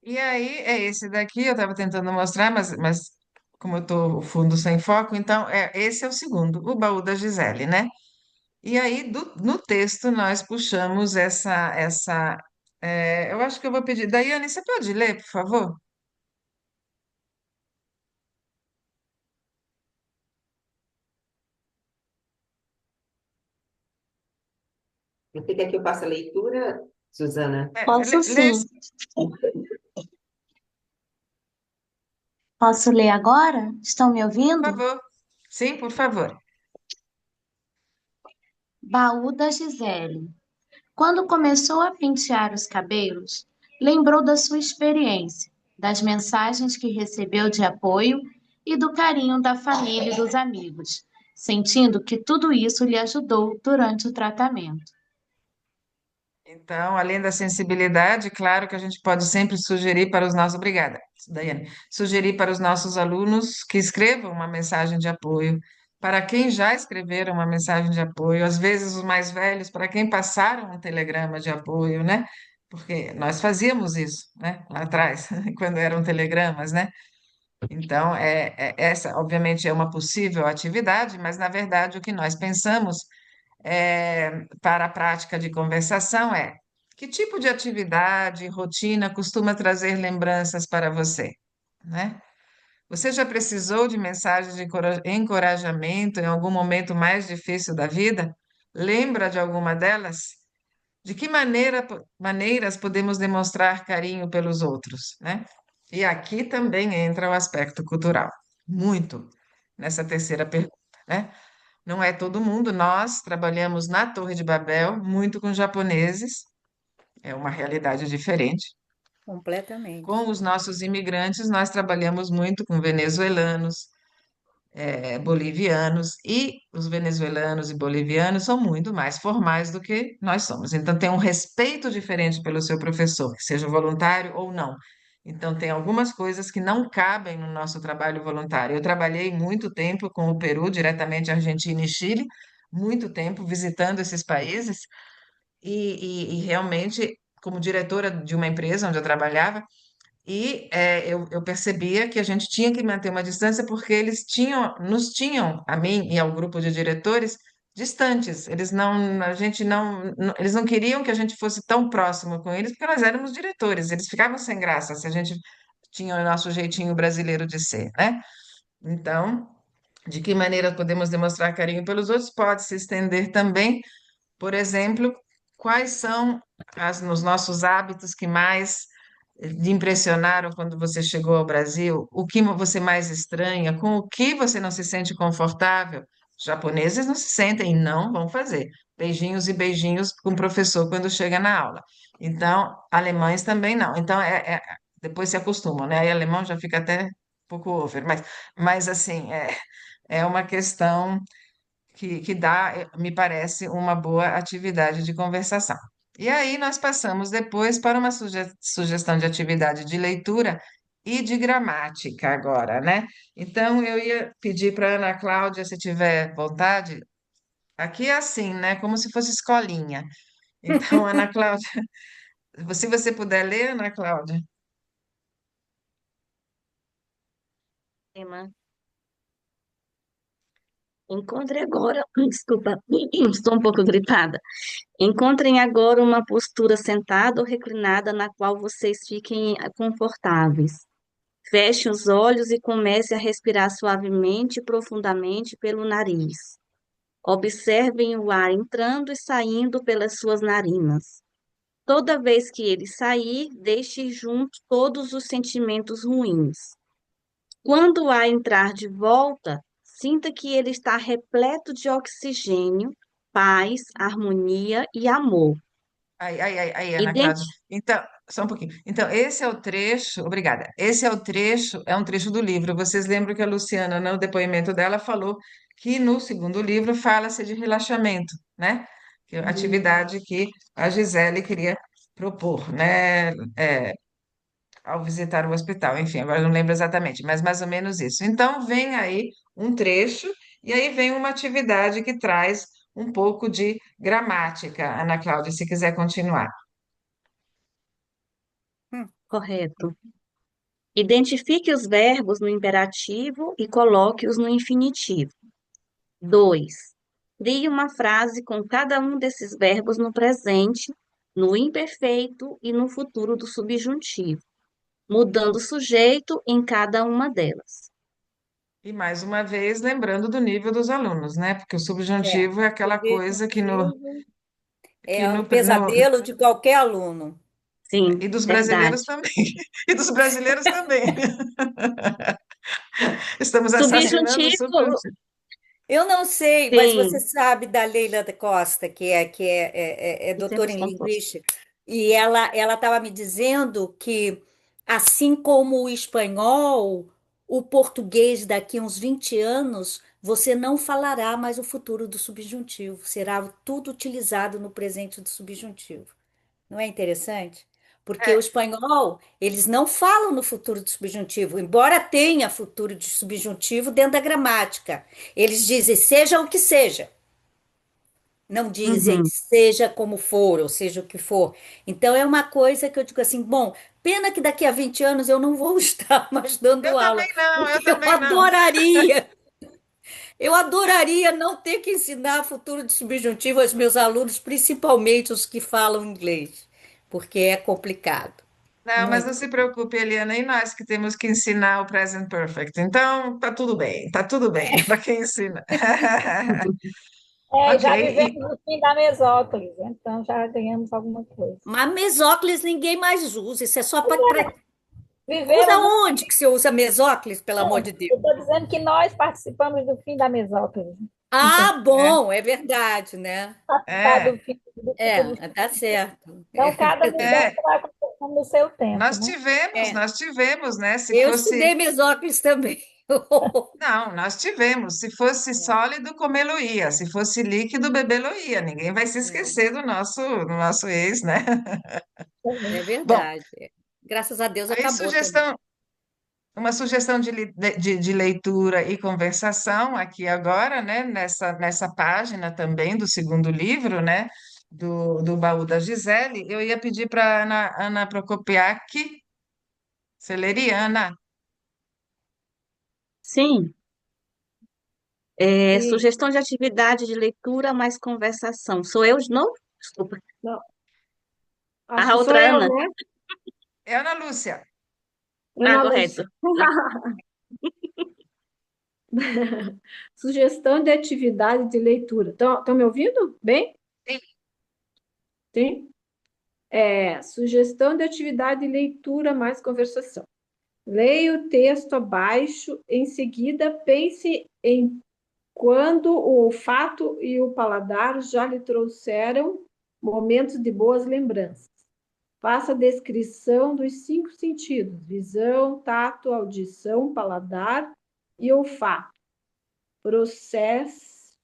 E aí é esse daqui, eu estava tentando mostrar, mas como eu estou fundo sem foco, então esse é o segundo, o baú da Gisele, né? E aí no texto nós puxamos eu acho que eu vou pedir, Daiane, você pode ler, por favor? Você quer que eu faça a leitura, Suzana? Posso Lê, sim. Posso ler agora? Estão me por ouvindo? favor. Sim, por favor. Baú da Gisele. Quando começou a pentear os cabelos, lembrou da sua experiência, das mensagens que recebeu de apoio e do carinho da família e dos amigos, sentindo que tudo isso lhe ajudou durante o tratamento. Então, além da sensibilidade, claro que a gente pode sempre sugerir para os nossos, obrigada, Daiane, sugerir para os nossos alunos que escrevam uma mensagem de apoio, para quem já escreveram uma mensagem de apoio, às vezes os mais velhos, para quem passaram um telegrama de apoio, né? Porque nós fazíamos isso, né? Lá atrás, quando eram telegramas, né? Então, essa, obviamente, é uma possível atividade, mas, na verdade, o que nós pensamos para a prática de conversação é: que tipo de atividade, rotina costuma trazer lembranças para você, né? Você já precisou de mensagens de encorajamento em algum momento mais difícil da vida? Lembra de alguma delas? De que maneiras podemos demonstrar carinho pelos outros, né? E aqui também entra o aspecto cultural, muito nessa terceira pergunta, né? Não é todo mundo, nós trabalhamos na Torre de Babel muito com japoneses, é uma realidade diferente. Completamente. Com os nossos imigrantes, nós trabalhamos muito com venezuelanos, bolivianos, e os venezuelanos e bolivianos são muito mais formais do que nós somos. Então, tem um respeito diferente pelo seu professor, que seja voluntário ou não. Então, tem algumas coisas que não cabem no nosso trabalho voluntário. Eu trabalhei muito tempo com o Peru, diretamente Argentina e Chile, muito tempo visitando esses países, e realmente, como diretora de uma empresa onde eu trabalhava, eu percebia que a gente tinha que manter uma distância porque eles nos tinham, a mim e ao grupo de diretores, distantes. Eles não queriam que a gente fosse tão próximo com eles porque nós éramos diretores. Eles ficavam sem graça se a gente tinha o nosso jeitinho brasileiro de ser, né? Então, de que maneira podemos demonstrar carinho pelos outros? Pode se estender também, por exemplo, quais são nos nossos hábitos que mais lhe impressionaram quando você chegou ao Brasil? O que você mais estranha? Com o que você não se sente confortável? Os japoneses não se sentem e não vão fazer beijinhos e beijinhos com o professor quando chega na aula. Então, alemães também não. Então, depois se acostumam, né? Aí alemão já fica até um pouco over, mas assim, é uma questão que dá, me parece, uma boa atividade de conversação. E aí nós passamos depois para uma sugestão de atividade de leitura e de gramática agora, né? Então eu ia pedir para a Ana Cláudia, se tiver vontade, aqui é assim, né? Como se fosse escolinha. Então, Ana Cláudia, se você puder ler, Ana Cláudia. Tema. Encontre agora, desculpa, estou um pouco gripada. Encontrem agora uma postura sentada ou reclinada na qual vocês fiquem confortáveis. Feche os olhos e comece a respirar suavemente e profundamente pelo nariz. Observem o ar entrando e saindo pelas suas narinas. Toda vez que ele sair, deixe junto todos os sentimentos ruins. Quando o ar entrar de volta, sinta que ele está repleto de oxigênio, paz, harmonia e amor. Aí, Ana Cláudia. Então, só um pouquinho. Então, esse é o trecho, obrigada. Esse é um trecho do livro. Vocês lembram que a Luciana, no depoimento dela, falou que no segundo livro fala-se de relaxamento, né? Que é a atividade que a Gisele queria propor, né? Ao visitar o hospital. Enfim, agora eu não lembro exatamente, mas mais ou menos isso. Então, vem aí um trecho, e aí vem uma atividade que traz um pouco de gramática, Ana Cláudia, se quiser continuar. Correto. Identifique os verbos no imperativo e coloque-os no infinitivo. 2. Crie uma frase com cada um desses verbos no presente, no imperfeito e no futuro do subjuntivo, mudando o sujeito em cada uma delas. E mais uma vez, lembrando do nível dos alunos, né? Porque o subjuntivo é aquela coisa que no, Subjuntivo que é um no, pesadelo de qualquer aluno. Sim, e dos verdade. brasileiros também. E dos brasileiros também. Estamos assassinando o Subjuntivo, subjuntivo. Eu não sei, mas você sim, sabe da Leila da Costa, que é e doutora tempos em compostos. linguística, e ela estava me dizendo que, assim como o espanhol, o português daqui a uns 20 anos, você não falará mais o futuro do subjuntivo, será tudo utilizado no presente do subjuntivo. Não é interessante? Porque o É, espanhol, eles não falam no futuro do subjuntivo, embora tenha futuro de subjuntivo dentro da gramática. Eles dizem seja o que seja. Não dizem Uhum. seja como for, ou seja o que for. Então é uma coisa que eu digo assim, bom, pena que daqui a 20 anos eu não vou estar mais dando eu aula, também não, eu porque eu também não. adoraria. Eu adoraria não ter que ensinar futuro de subjuntivo aos meus alunos, principalmente os que falam inglês, porque é complicado. Não, mas não Muito se complicado. preocupe, Eliana, e nós que temos que ensinar o present perfect. Então, tá tudo bem para quem ensina. É, Ok, já vivemos o fim da mesóclise, então já ganhamos alguma coisa. Mas mesóclis ninguém mais usa, isso é só para. Usa Vivemos o onde que você usa mesóclis, pelo amor de Deus? Eu estou dizendo que nós participamos do fim da mesóclise. Entendeu? Ah, bom, é verdade, né? Participar do é, fim do ciclo de... Tá certo. Então, cada é, mudança vai acontecendo no seu tempo, né? É, nós tivemos, né? Se eu fosse, estudei mesóclis também. não, nós tivemos. Se fosse sólido, comê-lo ia. Se fosse líquido, bebê-lo ia. Ninguém vai se esquecer do nosso ex, né? É Bom, verdade. Graças a Deus aí acabou também. uma sugestão de leitura e conversação aqui agora, né? Nessa página também do segundo livro, né? Do Baú da Gisele, eu ia pedir para Ana Prokopiak, você leria, Ana? Sim, Sim, sugestão de atividade de leitura mais conversação. Sou eu de novo? Desculpa. não, acho A que sou outra eu, Ana. né? É Ana Lúcia. Ah, Ana correto. Lúcia. Sugestão de atividade de leitura. Estão me ouvindo bem? Sim. Sim? Sugestão de atividade de leitura mais conversação. Leia o texto abaixo, em seguida pense em quando o olfato e o paladar já lhe trouxeram momentos de boas lembranças. Faça a descrição dos 5 sentidos: visão, tato, audição, paladar e olfato. Processe,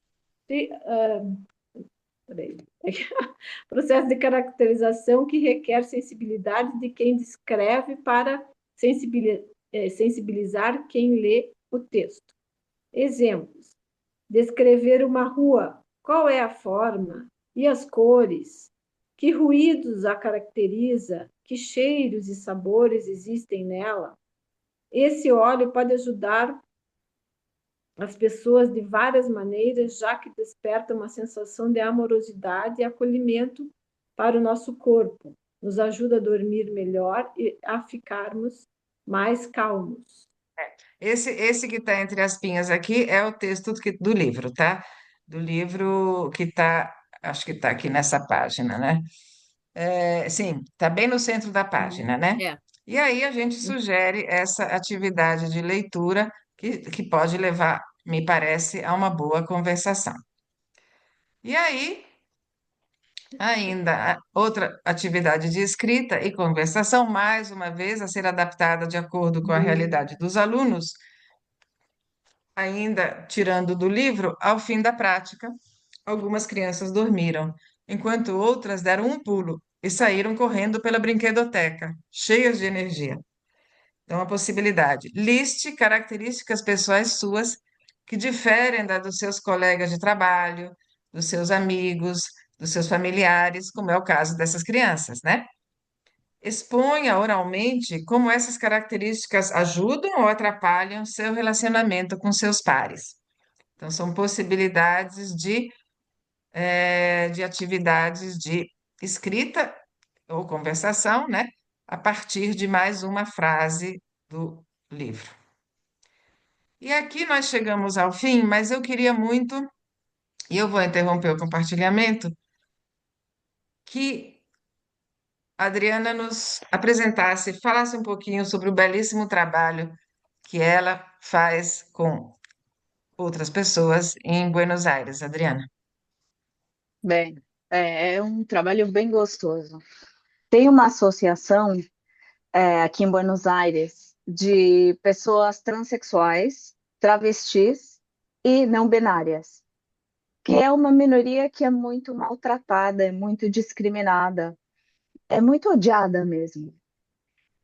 peraí. Processo de caracterização que requer sensibilidade de quem descreve para sensibilizar quem lê o texto. Exemplos: descrever uma rua. Qual é a forma e as cores? Que ruídos a caracteriza? Que cheiros e sabores existem nela? Esse óleo pode ajudar as pessoas de várias maneiras, já que desperta uma sensação de amorosidade e acolhimento para o nosso corpo. Nos ajuda a dormir melhor e a ficarmos mais calmos. Esse que está entre as pinhas aqui é o texto do livro, tá? Do livro que está, acho que está aqui nessa página, né? Sim, está bem no centro da página, né? É. E aí a gente sugere essa atividade de leitura que pode levar, me parece, a uma boa conversação. E aí, ainda outra atividade de escrita e conversação, mais uma vez, a ser adaptada de acordo com a realidade dos alunos, ainda tirando do livro, ao fim da prática, algumas crianças dormiram, enquanto outras deram um pulo e saíram correndo pela brinquedoteca, cheias de energia. Então, a possibilidade. Liste características pessoais suas que diferem da dos seus colegas de trabalho, dos seus amigos, dos seus familiares, como é o caso dessas crianças, né? Exponha oralmente como essas características ajudam ou atrapalham seu relacionamento com seus pares. Então, são possibilidades de atividades de escrita ou conversação, né? A partir de mais uma frase do livro. E aqui nós chegamos ao fim, mas eu queria muito, e eu vou interromper o compartilhamento, que a Adriana nos apresentasse, falasse um pouquinho sobre o belíssimo trabalho que ela faz com outras pessoas em Buenos Aires, Adriana. Bem, é um trabalho bem gostoso. Tem uma associação aqui em Buenos Aires de pessoas transexuais, travestis e não binárias, que é uma minoria que é muito maltratada, é muito discriminada, é muito odiada mesmo.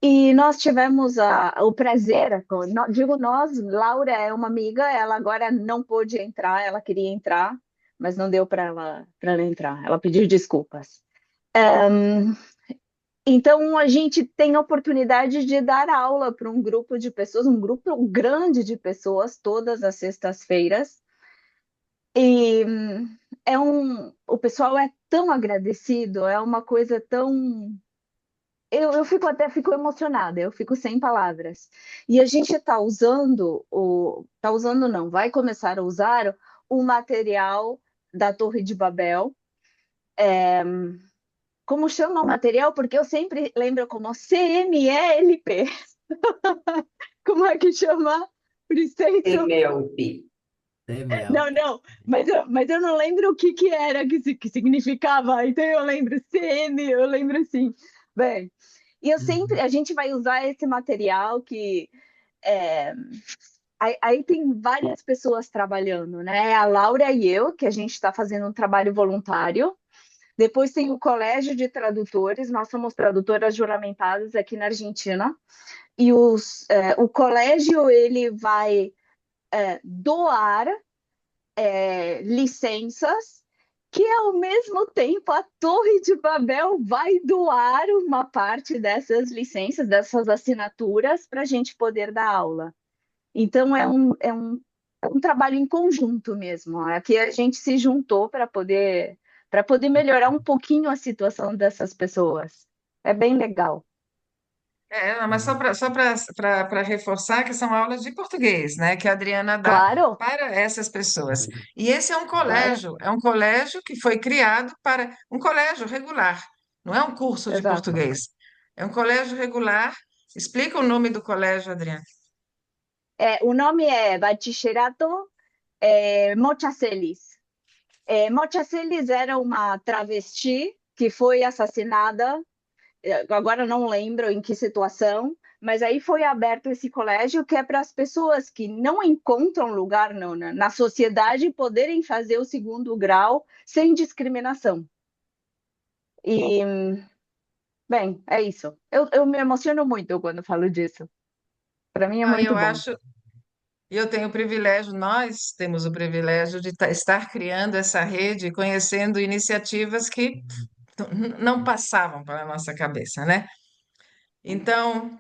E nós tivemos o prazer, digo nós, Laura é uma amiga, ela agora não pôde entrar, ela queria entrar, mas não deu para ela entrar, ela pediu desculpas. Então, a gente tem a oportunidade de dar aula para um grupo de pessoas, um grupo grande de pessoas, todas as sextas-feiras, E o pessoal é tão agradecido, é uma coisa tão. Eu fico emocionada, eu fico sem palavras. E a gente está usando está usando não, vai começar a usar o material da Torre de Babel. Como chama o material? Porque eu sempre lembro como CMLP. Como é que chama? Licença. MLP. Não, não, mas eu não lembro o que que era, que significava, então eu lembro CM, eu lembro assim. Bem, e a gente vai usar esse material que é, aí tem várias pessoas trabalhando, né? A Laura e eu, que a gente está fazendo um trabalho voluntário. Depois tem o Colégio de Tradutores, nós somos tradutoras juramentadas aqui na Argentina. E o colégio ele vai doar licenças, que ao mesmo tempo a Torre de Babel vai doar uma parte dessas licenças, dessas assinaturas, para a gente poder dar aula. Então é um trabalho em conjunto mesmo. Aqui a gente se juntou para poder melhorar um pouquinho a situação dessas pessoas. É bem legal. Não, mas só para reforçar que são aulas de português, né, que a Adriana dá Claro, para essas pessoas. E esse claro, é um colégio que foi criado para um colégio regular, não é um curso de exato. português. É um colégio regular. Explica o nome do colégio, Adriana. O nome é Bachillerato Mochacelis. Mochacelis era uma travesti que foi assassinada, agora não lembro em que situação, mas aí foi aberto esse colégio que é para as pessoas que não encontram lugar na sociedade poderem fazer o segundo grau sem discriminação. E, bem, é isso. Eu me emociono muito quando falo disso. Para mim é Ah, muito eu bom. acho, eu tenho o privilégio, nós temos o privilégio de estar criando essa rede, conhecendo iniciativas que não passavam pela nossa cabeça, né? Então,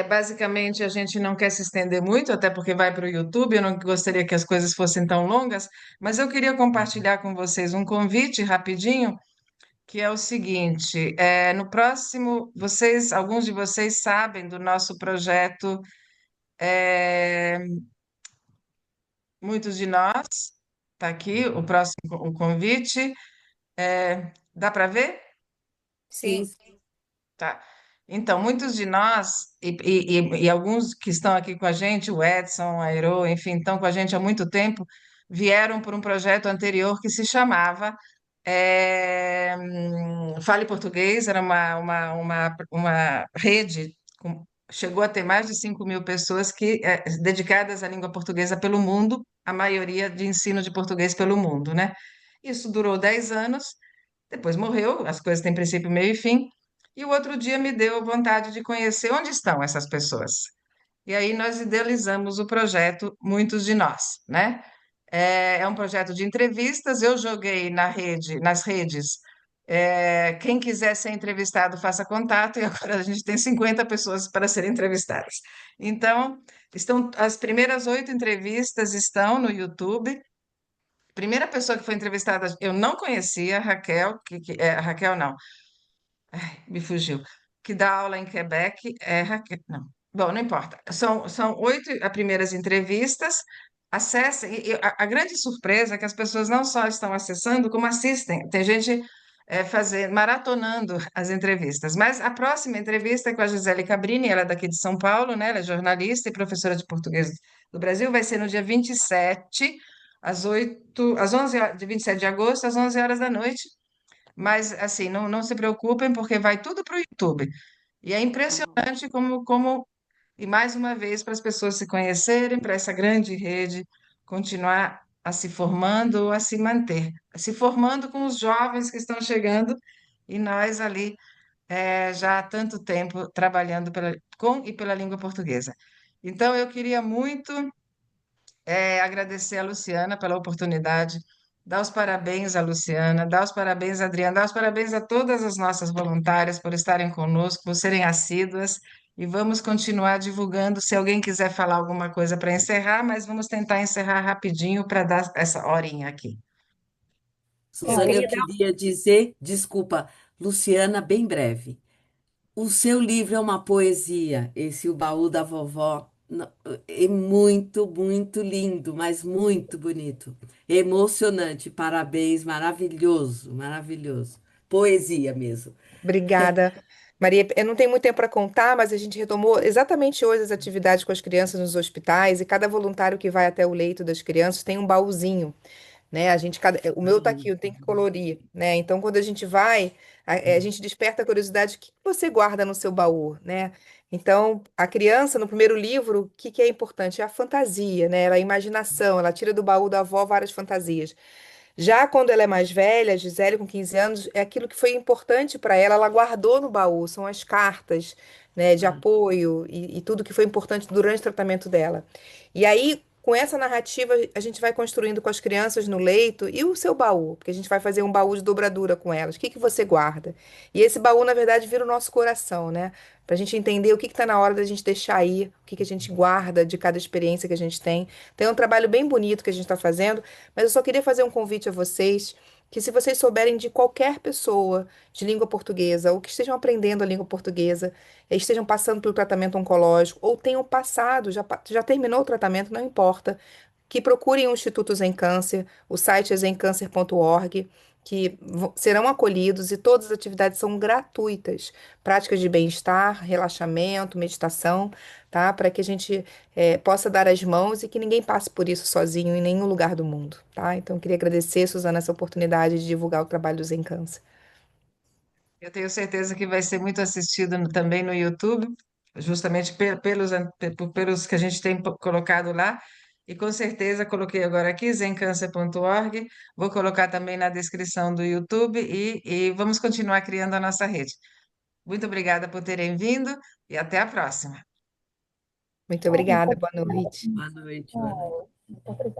basicamente, a gente não quer se estender muito, até porque vai para o YouTube. Eu não gostaria que as coisas fossem tão longas, mas eu queria compartilhar com vocês um convite rapidinho, que é o seguinte: no próximo, alguns de vocês sabem do nosso projeto, é, muitos de nós, está aqui o convite. Dá para ver? Sim. Tá. Então, muitos de nós, e alguns que estão aqui com a gente, o Edson, a Airo, enfim, estão com a gente há muito tempo, vieram por um projeto anterior que se chamava Fale Português, era uma rede, chegou a ter mais de 5.000 pessoas dedicadas à língua portuguesa pelo mundo, a maioria de ensino de português pelo mundo, né? Isso durou 10 anos, depois morreu, as coisas têm princípio, meio e fim. E o outro dia me deu vontade de conhecer onde estão essas pessoas. E aí nós idealizamos o projeto Muitos de Nós, né? É um projeto de entrevistas. Eu joguei nas redes. Quem quiser ser entrevistado, faça contato, e agora a gente tem 50 pessoas para serem entrevistadas. Então, as primeiras 8 entrevistas estão no YouTube. Primeira pessoa que foi entrevistada, eu não conhecia, a Raquel, a Raquel não, me fugiu, que dá aula em Quebec, Raquel, não. Bom, não importa. São 8 as primeiras entrevistas. Acessem. E a grande surpresa é que as pessoas não só estão acessando, como assistem. Tem gente maratonando as entrevistas. Mas a próxima entrevista é com a Gisele Cabrini, ela é daqui de São Paulo, né? Ela é jornalista e professora de português do Brasil. Vai ser no dia 27, às 11 horas, de 27 de agosto, às 11 horas da noite. Mas, assim, não se preocupem, porque vai tudo para o YouTube. E é impressionante e mais uma vez, para as pessoas se conhecerem, para essa grande rede continuar a se formando ou a se manter, se formando com os jovens que estão chegando e nós ali já há tanto tempo trabalhando com e pela língua portuguesa. Então, eu queria muito agradecer a Luciana pela oportunidade, dar os parabéns à Luciana, dar os parabéns à Adriana, dar os parabéns a todas as nossas voluntárias por estarem conosco, por serem assíduas e vamos continuar divulgando. Se alguém quiser falar alguma coisa para encerrar, mas vamos tentar encerrar rapidinho para dar essa horinha aqui. Suzana, eu queria dar queria dizer, desculpa, Luciana, bem breve. O seu livro é uma poesia, esse O Baú da Vovó. É muito, muito lindo, mas muito bonito. Emocionante, parabéns, maravilhoso, maravilhoso. Poesia mesmo. Obrigada, Maria. Eu não tenho muito tempo para contar, mas a gente retomou exatamente hoje as atividades com as crianças nos hospitais e cada voluntário que vai até o leito das crianças tem um baúzinho, né? O meu tá aqui, eu tenho que colorir, né? Então, quando a gente vai, a gente desperta a curiosidade, o que você guarda no seu baú, né? Então, a criança, no primeiro livro, o que que é importante? É a fantasia, né? Ela é a imaginação, ela tira do baú da avó várias fantasias. Já quando ela é mais velha, a Gisele, com 15 anos, é aquilo que foi importante para ela, ela guardou no baú, são as cartas, né, de apoio e tudo que foi importante durante o tratamento dela. E aí, com essa narrativa, a gente vai construindo com as crianças no leito e o seu baú, porque a gente vai fazer um baú de dobradura com elas. O que que você guarda? E esse baú, na verdade, vira o nosso coração, né? Para a gente entender o que está na hora da gente deixar aí, o que que a gente guarda de cada experiência que a gente tem. Então, é um trabalho bem bonito que a gente está fazendo. Mas eu só queria fazer um convite a vocês, que se vocês souberem de qualquer pessoa de língua portuguesa, ou que estejam aprendendo a língua portuguesa, estejam passando pelo tratamento oncológico, ou tenham passado, já terminou o tratamento, não importa, que procurem o Instituto Zen Câncer, o site é zencâncer.org, que serão acolhidos e todas as atividades são gratuitas. Práticas de bem-estar, relaxamento, meditação, tá? Para que a gente possa dar as mãos e que ninguém passe por isso sozinho em nenhum lugar do mundo, tá? Então, eu queria agradecer, Suzana, essa oportunidade de divulgar o trabalho do Zen Câncer. Eu tenho certeza que vai ser muito assistido também no YouTube, justamente pelos que a gente tem colocado lá. E com certeza coloquei agora aqui, zencâncer.org. Vou colocar também na descrição do YouTube e vamos continuar criando a nossa rede. Muito obrigada por terem vindo e até a próxima. Muito obrigada, boa noite. Boa noite, boa noite. Muito obrigada.